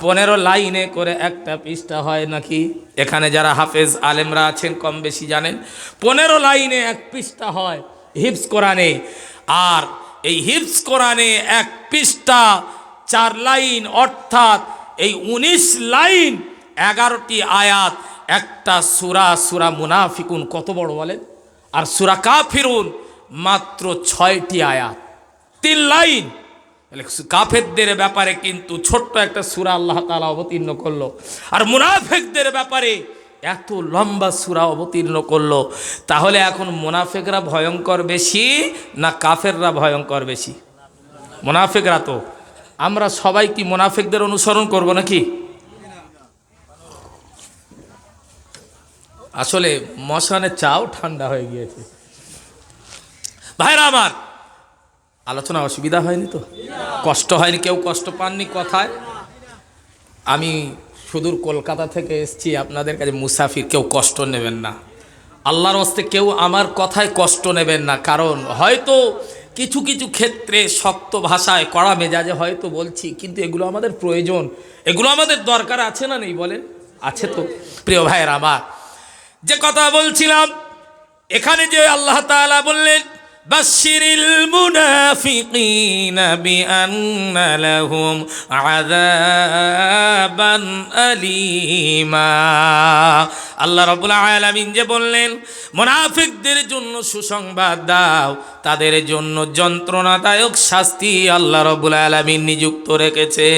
15 লাইনে করে একটা পৃষ্ঠা হয় নাকি? এখানে যারা হাফেজ আলেমরা আছেন কম বেশি জানেন, 15 লাইনে এক পৃষ্ঠা হয় হিফজ কোরআনে। আর এই হিফজ কোরআনে এক পৃষ্ঠা 4 লাইন, অর্থাৎ এই 19 লাইন, 11টি আয়াত, একটা সূরা, সূরা মুনাফিকুন কত বড় বলেন? আর সূরা কাফিরুন মাত্র 6টি আয়াত, 3 লাইন। কাফেরদের ব্যাপারে কিন্তু ছোট্ট একটা সূরা আল্লাহ তাআলা অবতীর্ণ করলো, আর মুনাফিকদের ব্যাপারে এত লম্বা সূরা অবতীর্ণ করলো। তাহলে এখন মুনাফিকরা ভয়ঙ্কর বেশি না কাফেররা ভয়ঙ্কর বেশি? মুনাফিকরা। তো আমরা সবাই কি মুনাফিকদের অনুসরণ করব নাকি? আসলে মশানের চাও ঠান্ডা হয়ে গিয়েছে। ভাইরা আমার, আলোচনা অসুবিধা হয়নি তো? কষ্ট হয়নি? কেউ কষ্ট পাননি কথায়? আমি সুদূর কলকাতা থেকে এসেছি আপনাদের কাছে, মুসাফির, কেউ কষ্ট নেবেন না। আল্লাহর হস্তে কেউ আমার কথায় কষ্ট নেবেন না। কারণ হয়তো কিছু কিছু ক্ষেত্রে শক্ত ভাষায়, কড়া মেজাজে হয়তো বলছি, কিন্তু এগুলো আমাদের প্রয়োজন, এগুলো আমাদের দরকার আছে না নেই বলেন? আছে তো। প্রিয় ভাইয়ের আমার, যে কথা বলছিলাম, এখানে যে আল্লাহ তাআলা বললেন, বাশশিরিল মুনাফিকিনা বিআন্না লাহুম আযাবান আলীমা। আল্লাহ রাব্বুল আলামিন যে বললেন, মুনাফিকদের জন্য সুসংবাদ দাও, তাদের জন্য যন্ত্রণাদায়ক শাস্তি আল্লাহ রাব্বুল আলামিন নিযুক্ত রেখেছে।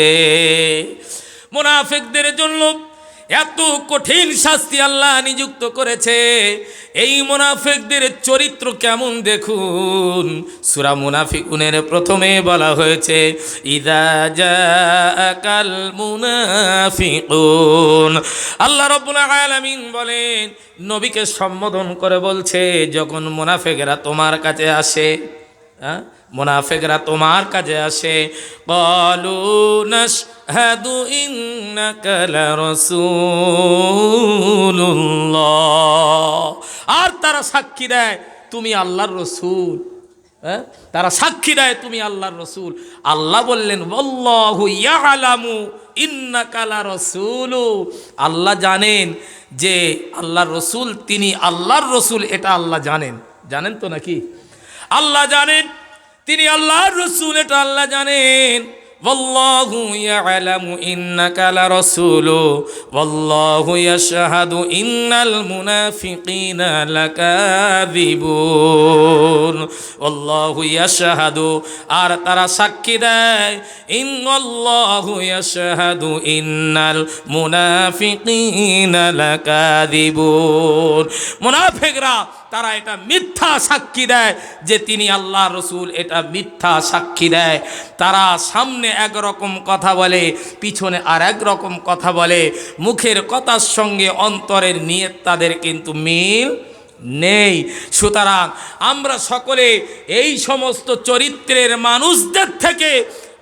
মুনাফিকদের জন্য এত কঠিন শাস্তি আল্লাহ নিযুক্ত করেছে। এই মুনাফিকদের চরিত্র কেমন দেখুন। সূরা মুনাফিকুনের প্রথমে বলা হয়েছে, ইযা জাআকাল মুনাফিকুন। আল্লাহ রাব্বুল আলামিন বলেন, নবীকে সম্বোধন করে বলছে, যখন মুনাফিকরা তোমার কাছে আসে, হ্যাঁ, মুনাফিকরা তোমার কাছে আসে, ক্বালু নাশহাদু ইন্নাকা লারাসূলুল্লাহ, আর তারা সাক্ষী দেয় তুমি আল্লাহর রসূল। হ্যাঁ, তারা সাক্ষী দেয় তুমি আল্লাহর রসূল। আল্লাহ বললেন ওয়াল্লাহু ইয়ালামু ইন্নাকা লারাসূলু, আল্লাহ জানেন যে আল্লাহর রসূল তিনি আল্লাহর রসূল, এটা আল্লাহ জানেন। জানেন তো নাকি? আল্লাহ জানেন তিনি আল্লাহর রসূল, এটা আল্লাহ জানেন। ওয়াল্লাহু ইয়ালামু ইন্নাকা লারাসূলু ওয়াল্লাহু ইয়াশহাদু ইন্নাল মুনাফিকিনা লাকাযিবুন। ওয়াল্লাহু ইয়াশহাদু, আর তারা সাক্ষী দেয়, ইন্নাল্লাহু ইয়াশহাদু ইন্নাল মুনাফিকিনা লাকাযিবুন। মুনাফিকরা তারা এটা মিথ্যা সাক্ষী দেয় যে তিনি আল্লাহর রসূল, এটা মিথ্যা সাক্ষী দেয়। তারা সামনে একরকম কথা বলে, পিছনে আর এক রকম কথা বলে। মুখের কথার সঙ্গে অন্তরের নিয়ত তাদের কিন্তু মিল নেই। সুতরাং আমরা সকলে এই সমস্ত চরিত্রের মানুষদের থেকে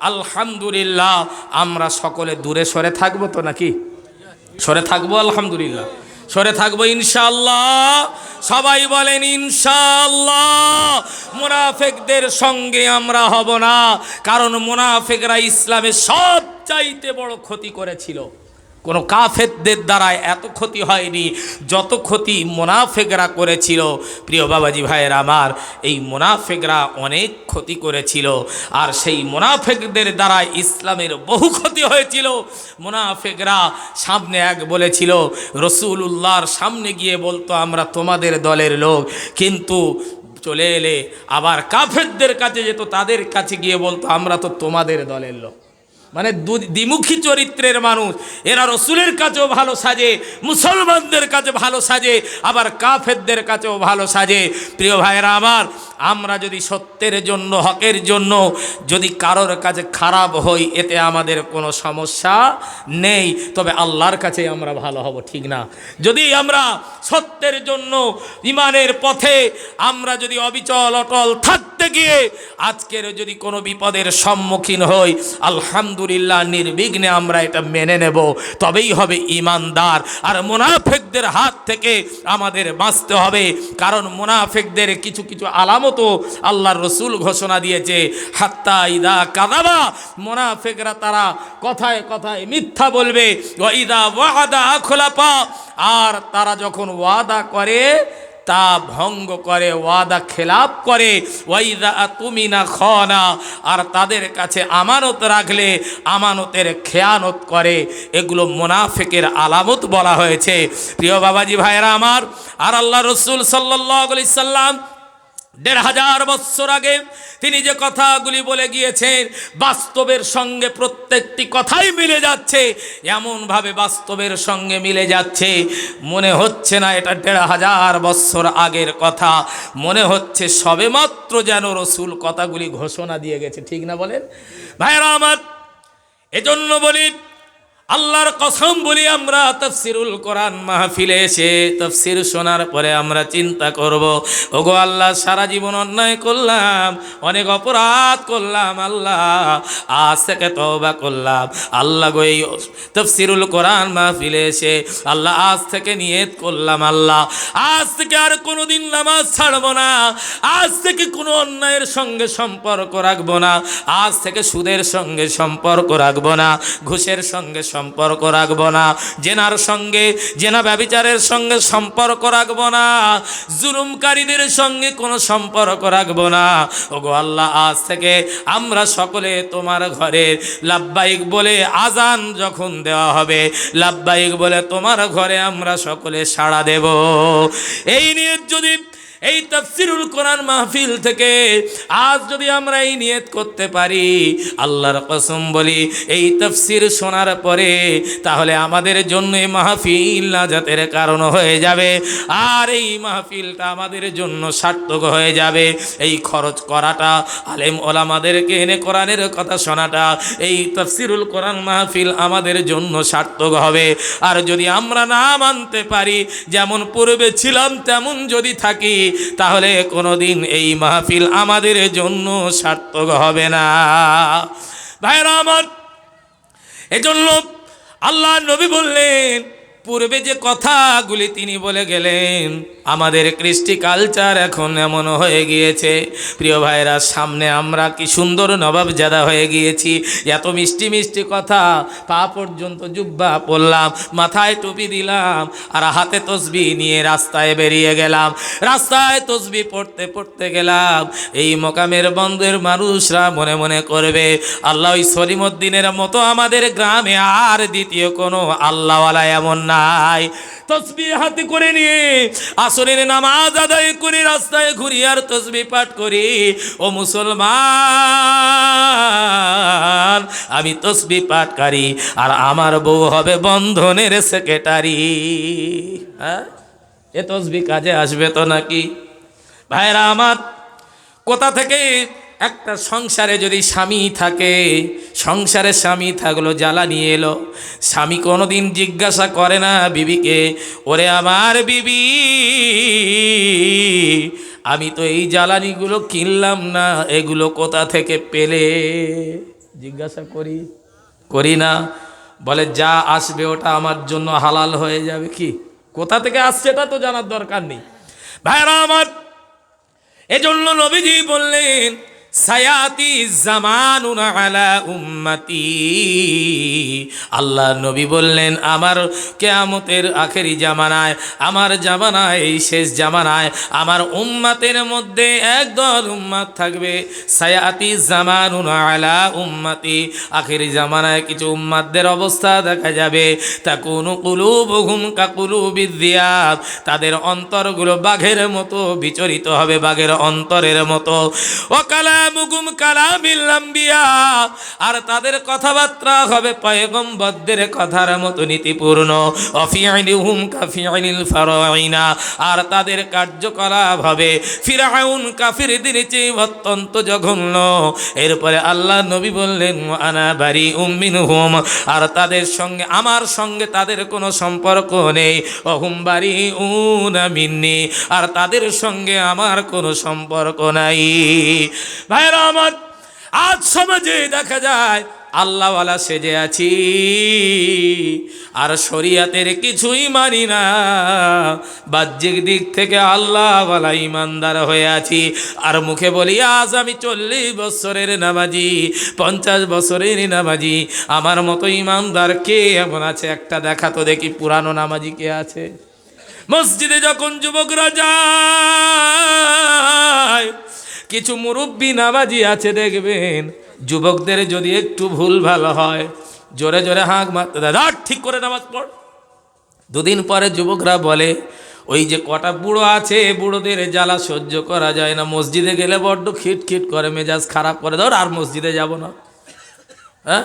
আলহামদুলিল্লাহ আমরা সকলে দূরে সরে থাকবো তো নাকি? সরে থাকবো আলহামদুলিল্লাহ, সরে থাকবো ইনশাআল্লাহ। সবাই বলেন ইনশাআল্লাহ। মুনাফিকদের সঙ্গে আমরা হব না, কারণ মুনাফিকরা ইসলামের সবচাইতে বড় ক্ষতি করেছিল। কোনো কাফেরদের দ্বারায় এত ক্ষতি হয়নি যত ক্ষতি মুনাফিকরা করেছিল। প্রিয় বাবাজি ভাইয়ের আমার, এই মুনাফিকরা অনেক ক্ষতি করেছিল, আর সেই মুনাফিকদের দ্বারা ইসলামের বহু ক্ষতি হয়েছিল। মুনাফিকরা সামনে এক বলেছিল, রসুলুল্লাহর সামনে গিয়ে বলতো আমরা তোমাদের দলের লোক, কিন্তু চলে এলে আবার কাফেরদের কাছে যেত, তাদের কাছে গিয়ে বলতো আমরা তো তোমাদের দলের লোক। মানে দ্বিমুখী চরিত্রের মানুষ। এরা রসুলের কাছেও ভালো সাজে, মুসলমানদের কাছে ভালো সাজে, আবার কাফেরদের কাছেও ভালো সাজে। প্রিয় ভাইয়েরা আমার, আমরা যদি সত্যের জন্য, হকের জন্য যদি কারোর কাছে খারাপ হই, এতে আমাদের কোনো সমস্যা নেই, তবে আল্লাহর কাছে আমরা ভালো হব, ঠিক না? যদি আমরা সত্যের জন্য ইমানের পথে আমরা যদি অবিচল অটল থাকতে গিয়ে আজকের যদি কোনো বিপদের সম্মুখীন হই, আলহামদুলিল্লাহ নির্বিঘ্নে আমরা এটা মেনে নেব, তবেই হবে ইমানদার। আর মুনাফিকদের হাত থেকে আমাদের বাঁচতে হবে, কারণ মুনাফিকদের কিছু কিছু আলামতও আল্লাহর রসুল ঘোষণা দিয়েছে। হাত্তা ইদা কাযাবা, মুনাফিকরা তারা কথায় কথায় মিথ্যা বলবে। ওয়া ইদা ওয়াদা আখলাফা, আর তারা যখন ওয়াদা করে তা ভঙ্গ করে, ওয়াদা খেলাপ করে। ওয়াইদা তুমিনা খানা, আর তাদের কাছে আমানত রাখলে আমানতের খেয়ানত করে। এগুলো মুনাফিকের আলামত বলা হয়েছে। প্রিয় বাবাজি ভাইয়েরা আমার, আর আল্লাহ রসুল সাল্লাল্লাহু আলাইহি সাল্লাম ১৫০০ বছর আগে তিনি যে কথাগুলি বলে গিয়েছেন, বাস্তবের সঙ্গে প্রত্যেকটি কথাই মিলে যাচ্ছে। এমনভাবে বাস্তবের সঙ্গে মিলে যাচ্ছে, মনে হচ্ছে না এটা ১৫০০ বছর আগের কথা, মনে হচ্ছে সবেমাত্র যেন রসুল কথাগুলি ঘোষণা দিয়ে গেছে, ঠিক না বলেন ভাইরা আমার? এজন্য বলি, আল্লাহর কসম বলি, আমরা তাফসিরুল কোরআন মাহফিলে এসে তাফসির শোনার পরে আমরা চিন্তা করব, ওগো আল্লাহ সারা জীবন অন্যায় করলাম, অনেক অপরাধ করলাম, আল্লাহ আজ থেকে তওবা করলাম। আল্লাহ গো এই তাফসিরুল কোরআন মাহফিলে এসে আল্লাহ আজ থেকে নিয়ত করলাম, আল্লাহ আজ থেকে আর কোনোদিন নামাজ ছাড়বো না, আজ থেকে কোনো অন্যায়ের সঙ্গে সম্পর্ক রাখবো না, আজ থেকে সুদের সঙ্গে সম্পর্ক রাখবো না, ঘুষের সঙ্গে সম্পর্ক রাখবো না, জেনার সঙ্গে, জেনা ব্যভিচারের সঙ্গে সম্পর্ক রাখবো না, জুলুমকারীদের সঙ্গে কোনো সম্পর্ক রাখবো না। ওগো আল্লাহ আজ থেকে আমরা সকলে তোমার ঘরে লাব্বাইক বলে আজান যখন দেওয়া হবে, লাব্বাইক বলে তোমার ঘরে আমরা সকলে সাড়া দেব। এই নিয়ে যদি এই তাফসিরুল কোরআন মাহফিল থেকে আজ যদি আমরা এই নিয়ত করতে পারি, আল্লাহর কসম বলি, এই তাফসির শোনার পরে তাহলে আমাদের জন্য এই মাহফিল নাজাতের কারণ হয়ে যাবে, আর এই মাহফিলটা আমাদের জন্য সার্থক হয়ে যাবে। এই খরচ করাটা, আলেম ওলামাদেরকে এনে কোরআনের কথা শোনাটা, এই তাফসিরুল কোরআন মাহফিল আমাদের জন্য সার্থক হবে। আর যদি আমরা না মানতে পারি, যেমন পূর্বে ছিলাম তেমন যদি থাকি, তাহলে কোনোদিন এই মাহফিল আমাদের জন্য সার্থক হবে না। ভাইরা আমার, এজন্য আল্লাহ নবী বললেন, পূর্বে যে কথাগুলি তিনি বলে গেলেন, আমাদের কৃষ্টি কালচার এখন এমন হয়ে গিয়েছে প্রিয় ভাইরা, সামনে আমরা কি সুন্দর নবাবজাদা হয়ে গিয়েছি। এত মিষ্টি মিষ্টি কথা, পা পর্যন্ত জুব্বা পরলাম, মাথায় টুপি দিলাম, আর হাতে তসবিহ নিয়ে রাস্তায় বেরিয়ে গেলাম। রাস্তায় তসবিহ পড়তে পড়তে গেলাম, এই মকামের বন্ধের মানুষরা মনে মনে করবে, আল্লাহ ওই সলিমুদ্দিনের মতো আমাদের গ্রামে আর দ্বিতীয় কোনো আল্লাহওয়ালা এমন নাই। তসবিহ হাতে করে নিয়ে আসরের নামাজ আদায় করে রাস্তায় ঘুরি আর তসবিহ পাঠ করি। ও মুসলমান, আমি তসবিহ পাঠকারী, আর আমার বউ হবে বন্ধনের সেক্রেটারি। হ্যাঁ, এ তসবিহ কাজে আসবে তো নাকি? ভাইরা আমার, কোথা থেকে একটা সংসারে যদি স্বামী থাকে, সংসারে স্বামী থাকলো, জ্বালা নিয়ে এলো, স্বামী কোনোদিন জিজ্ঞাসা করে না বিবিকে, ওরে আমার বিবি, আমি তো এই জ্বালানিগুলো কিনলাম না, এগুলো কোথা থেকে পেলে? জিজ্ঞাসা করি না? বলে যা আসবে ওটা আমার জন্য হালাল হয়ে যাবে। কি কোথা থেকে আসছে এটা তো জানার দরকার নেই। ভাইরা আমার, এজন্য নবীজি বললেন, সায়াতি জামানুন আলা উম্মতি। আল্লাহ নবী বললেন, আমার কিয়ামতের আখেরি জামানায়, আমার জামানায়, এই শেষ জামানায় আমার উম্মতের মধ্যে একদল উম্মত থাকবে। সায়াতি জামানুন আলা উম্মতি, আখেরি জামানায় কিছু উম্মতদের অবস্থা দেখা যাবে, তাকুনু কুলুবুহুম কাকুলুবিদ দিয়াব, তাদের অন্তরগুলো বাঘের মতো বিচরিত হবে, বাঘের অন্তরের মতো। ওয়াকালামুকুম কালামিল আম্বিয়া, আর তাদের কথাবার্তা হবে পয়গম্বরদের কথার মতো নীতিপূর্ণ। অফিআলিহুম কাফিআলিল ফারাইনা, আর তাদের কার্যকলাপ হবে ফিরআউন কাফিরদের চেয়ে অত্যন্ত জঘন্য। এরপরে আল্লাহ নবী বললেন, আনা বারিউম মিনহুম, আর তাদের সঙ্গে, আমার সঙ্গে তাদের কোনো সম্পর্ক নেই। অহুম বারিউনা মিন্নি, আর তাদের সঙ্গে আমার কোনো সম্পর্ক নাই। ভাইরা আমার, আজ সমাজে দেখা যায় আল্লাহওয়ালা সেজে আছি, আর শরিয়াতের কিছুই মানি না, বাহ্যিক দিক থেকে আল্লাহওয়ালা ইমানদার হয়ে আছি, আর মুখে বলি আজ আমি 40 বছরের নামাজি, 50 বছরের নামাজি। আমার মতো ইমানদার কে এমন আছে? একটা দেখা তো দেখি পুরানো নামাজি কে আছে? মসজিদে যখন যুবকরা যায়, কিছু মুরব্বী নামাজি আছে দেখবেন, যুবকদের যদি একটু ভুল ভালো হয়, জোরে জোরে হাঁক মারতে দেয়, ঠিক করে নামাজ পড়। দুদিন পরে যুবকরা বলে, ওই যে কটা বুড়ো আছে, বুড়োদের জ্বালা সহ্য করা যায় না, মসজিদে গেলে বড্ড খিটখিট করে, মেজাজ খারাপ করে, ধর আর মসজিদে যাব না। হ্যাঁ,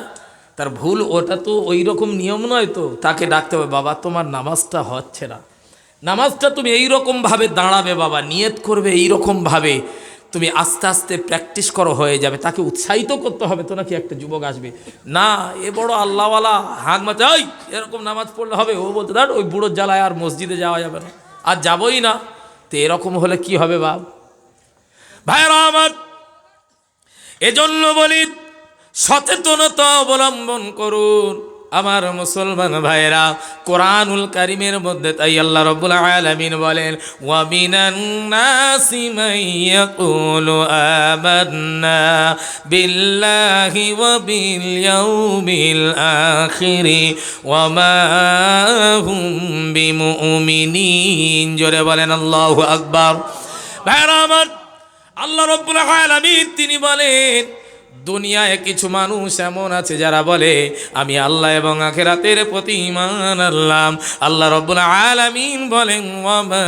তার ভুল ওটা তো ওই রকম নিয়ম নয় তো, তাকে ডাকতে হবে, বাবা তোমার নামাজটা হচ্ছে না, নামাজটা তুমি এইরকমভাবে দাঁড়াবে, বাবা নিয়ত করবে এইরকমভাবে, তুমি আস্তে আস্তে প্র্যাকটিস করো, হয়ে যাবে। তাকে উৎসাহিত করতে হবে তো নাকি? একটা যুবক আসবে না, এ বড় আল্লাহওয়ালা, হাঁক মাথা, ওই এরকম নামাজ পড়লে হবে, ও বলতে দাঁড় ওই বুড়োর জ্বালায় আর মসজিদে যাওয়া যাবে না, আর যাবই না। তো এরকম হলে কি হবে বাপ? ভাইরা আমার, এজন্য বলি সচেতনতা অবলম্বন করুন আমার মুসলমান ভাইরা। কোরআনুল কারীমের মধ্যে তাই আল্লাহ রাব্বুল আলামিন বলেন, ওয়া মিনান নাসি মান ইয়াকুলু আমান্না বিল্লাহি ওয়া বিল ইয়াউমিল আখির ওয়া মা হুম বিমুমিনিন। জোরে বলেন আল্লাহু আকবার। ভাইরা আমার, আল্লাহ রাব্বুল আলামিন তিনি বলেন, দুনিয়ায় কিছু মানুষ এমন আছে যারা বলে আমি আল্লাহ এবং আখিরাতের প্রতি ঈমান আনলাম। আল্লাহ রাব্বুল আলামিন বলেন, ওয়া মা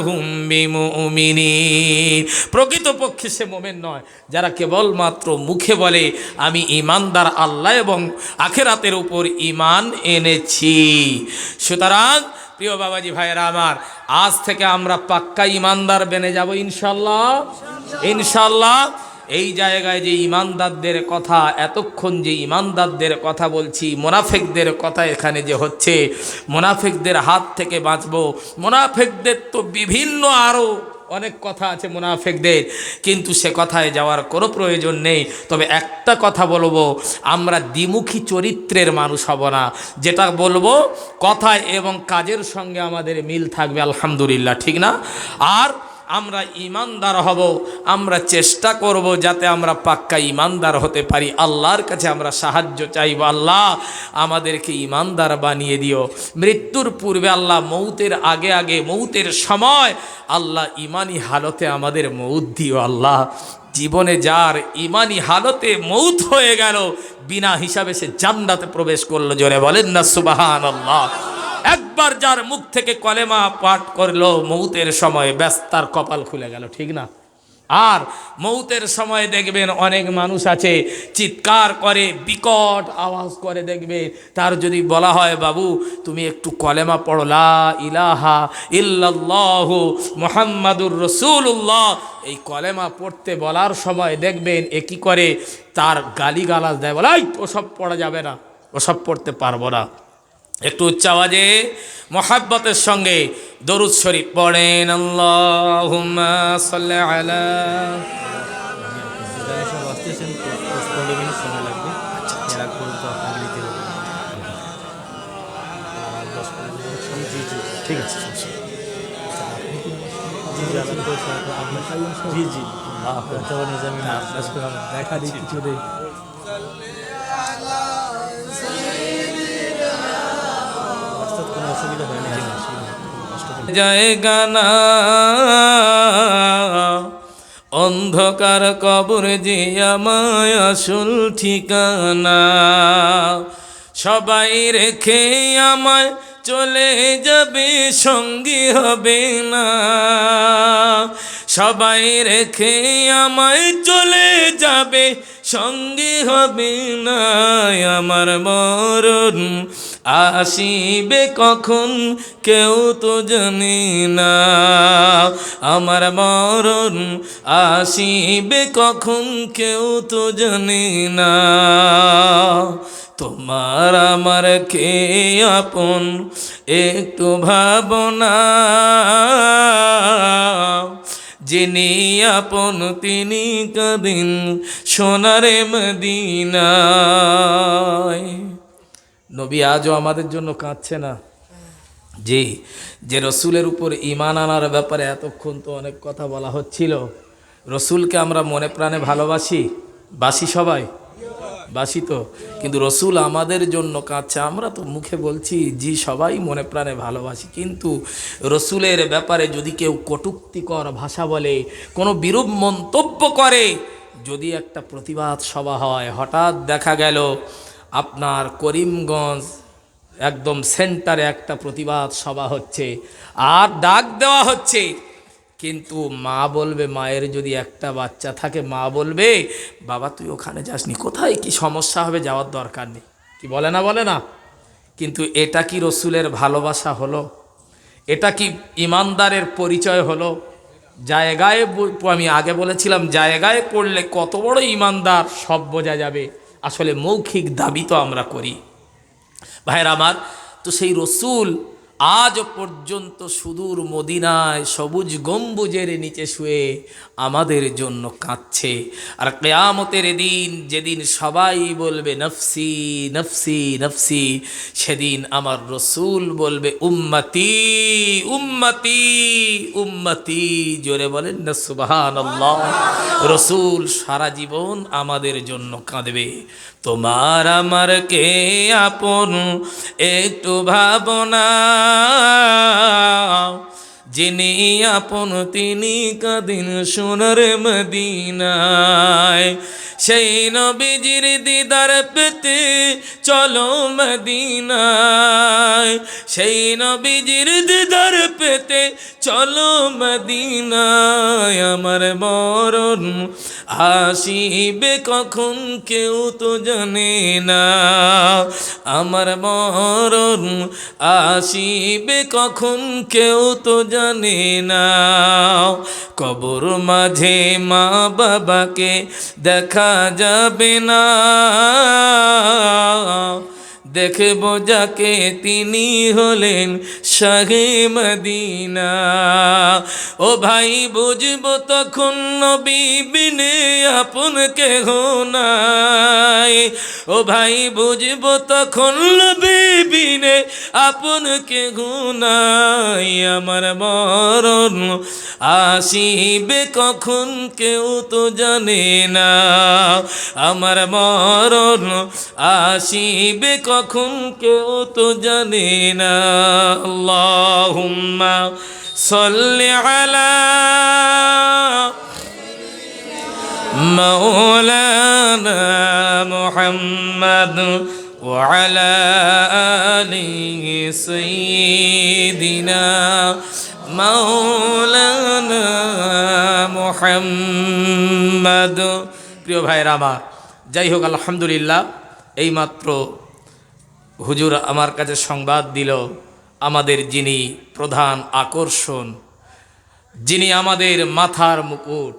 হুম বিমুমিনিন, প্রকৃতপক্ষে সে মুমিন নয় যারা কেবলমাত্র মুখে বলে আমি ঈমানদার, আল্লাহ এবং আখিরাতের উপর ঈমান এনেছি। সুতরাং প্রিয় বাবাজি ভাইয়েরা আমার, আজ থেকে আমরা পাক্কা ঈমানদার বেনে যাব ইনশাআল্লাহ, ইনশাআল্লাহ। এই জায়গায় যে ইমানদারদের কথা, এতক্ষণ যে ইমানদারদের কথা বলছি, মুনাফিকদের কথা এখানে যে হচ্ছে, মুনাফিকদের হাত থেকে বাঁচবো। মুনাফিকদের তো বিভিন্ন আরও অনেক কথা আছে মুনাফিকদের, কিন্তু সে কথায় যাওয়ার কোনো প্রয়োজন নেই। তবে একটা কথা বলবো, আমরা দ্বিমুখী চরিত্রের মানুষ হব না। যেটা বলবো কথায় এবং কাজের সঙ্গে আমাদের মিল থাকবে, আলহামদুলিল্লাহ, ঠিক না? আর আমরা ইমানদার হব, আমরা চেষ্টা করব যাতে আমরা পাক্কা ইমানদার হতে পারি। আল্লাহর কাছে আমরা সাহায্য চাইব, আল্লাহ আমাদেরকে ইমানদার বানিয়ে দিও। মৃত্যুর পূর্বে আল্লাহ, মৌতের আগে আগে, মৌতের সময় আল্লাহ ইমানি হালতে আমাদের মৌত দিও। আল্লাহ, জীবনে যার ইমানি হালতে মৌত হয়ে গেল, বিনা হিসাবে সে জান্নাতে প্রবেশ করলো, জোরে বলেন না সুবহানাল্লাহ। একবার যার মুখ থেকে কলেমা পাঠ করলো, মৌতের সময় ব্যাস তার কপাল খুলে গেল, ঠিক না? আর মৌতের সময় দেখবেন অনেক মানুষ আছে চিৎকার করে, বিকট আওয়াজ করে, দেখবে তার যদি বলা হয় বাবু তুমি একটু কলেমা পড়ো, লা ইলাহা ইল্লাল্লাহু মুহাম্মাদুর রাসূলুল্লাহ, এই কলেমা পড়তে বলার সময় দেখবেন এ কি করে, তার গালিগালাজ দেয়, বলে ওসব পড়া যাবে না, ওসব পড়তে পারবো না। একটু উচ্চ আওয়াজে মোহাব্বতের সঙ্গে দরুদ শরীফ পড়েন, আল্লাহুম্মা সাল্লি আলা। ঠিক আছে, জি জি, দেখা দিই কিছু নেই। জায়গা না অন্ধকার কবর যে আমায় আসল ঠিকানা, সবাই রেখে আমায় চলে যাবে, সঙ্গী হবে না। সবাই রেখে আমায় চলে যাবে, সঙ্গী হবে না। আমার মরণ আসিবে কখন কেউ তো জানে না, আমার মরণ আসিবে কখন কেউ তো জানে না। তোমার আমার কে আপন একটু ভাবনা, যিনি আপন তিনি কাঁদেন সোনারে মদিনায়। নবী আজও আমাদের জন্য কাঁদছে না? যে রসুলের উপর ঈমান আনার ব্যাপারে এতক্ষণ তো অনেক কথা বলা হচ্ছিল। রসুলকে আমরা মনে প্রাণে ভালোবাসি, বাসি, সবাই বাসি তো, কিন্তু রসুল আমাদের জন্য কাঁদছে। আমরা তো মুখে বলছি জি সবাই মনে প্রাণে ভালোবাসি, কিন্তু রসুলের ব্যাপারে যদি কেউ কটূক্তিকর ভাষা বলে, কোনো বিরূপ মন্তব্য করে, যদি একটা প্রতিবাদ সভা হয়, হঠাৎ দেখা গেল আপনার করিমগঞ্জ একদম সেন্টারে একটা প্রতিবাদ সভা হচ্ছে আর ডাক দেওয়া হচ্ছে, কিন্তু মা বলবে, মায়ের যদি একটা বাচ্চা থাকে মা বলবে বাবা তুই ওখানে যাসনি, কোথায় কি সমস্যা হবে, যাওয়ার দরকার নেই, কি বলে না, বলে না? কিন্তু এটা কি রসুলের ভালোবাসা হলো? এটা কি ইমানদারের পরিচয় হলো? জায়গায়, আমি আগে বলেছিলাম জায়গায় পড়লে কত বড় ইমানদার সব বোঝা যাবে। আসলে মৌখিক দাবি তো আমরা করি। ভাইয়ের আমার, তো সেই রসুল আজ পর্যন্ত সুদূর মদিনায় সবুজ গম্বুজের নিচে শুয়ে আমাদের জন্য কাঁদছে। আর কিয়ামতের দিন, যেদিন সবাই বলবে নফসি নফসি নফসি, সেদিন আমার রসুল বলবে উম্মতি উম্মতি উম্মতি, জোরে বলেন না সুবহানাল্লাহ। রসুল সারা জীবন আমাদের জন্য কাঁদবে। তোমার আমার কে আপন একটু ভাবনা, যিনি আপন তিনি কাঁদেন সোনার মদিনায়। সেই নবীজির দিদার পেতে চলো মদিনায়, সেই নবীজির দিদার পেতে চলো মদিনায় আমার মরণ আসিবে কখন কেউ তো জানে না, আমার মরণ আসিবে কখন কেউ তো জানে না। কবর মাঝে মা বাবাকে দেখা যাবে না, দেখব যাকে তিনি হলেন শাহে মদিনা। ও ভাই বুঝবো তখন নবী বিনে আপন কেহ নাই, ও ভাই বুঝবো তখন নবী বিনে আপন কেহ নাই। আমার মরণ আসিবে কখন কেউ তো জানে না, আমার মরণ আসিবে কখন কেউ তো জানে না। আল্লাহুম্মা সাল্লি আলা মাওলানা মুহাম্মাদ ওয়া আলা আলিহি সাইয়্যিদিনা মাওলানা মুহাম্মাদ। প্রিয় ভাইরা আমার, যাই হোক আলহামদুলিল্লাহ, এইমাত্র হুজুর আমার কাছে সংবাদ দিল আমাদের যিনি প্রধান আকর্ষণ, যিনি আমাদের মাথার মুকুট,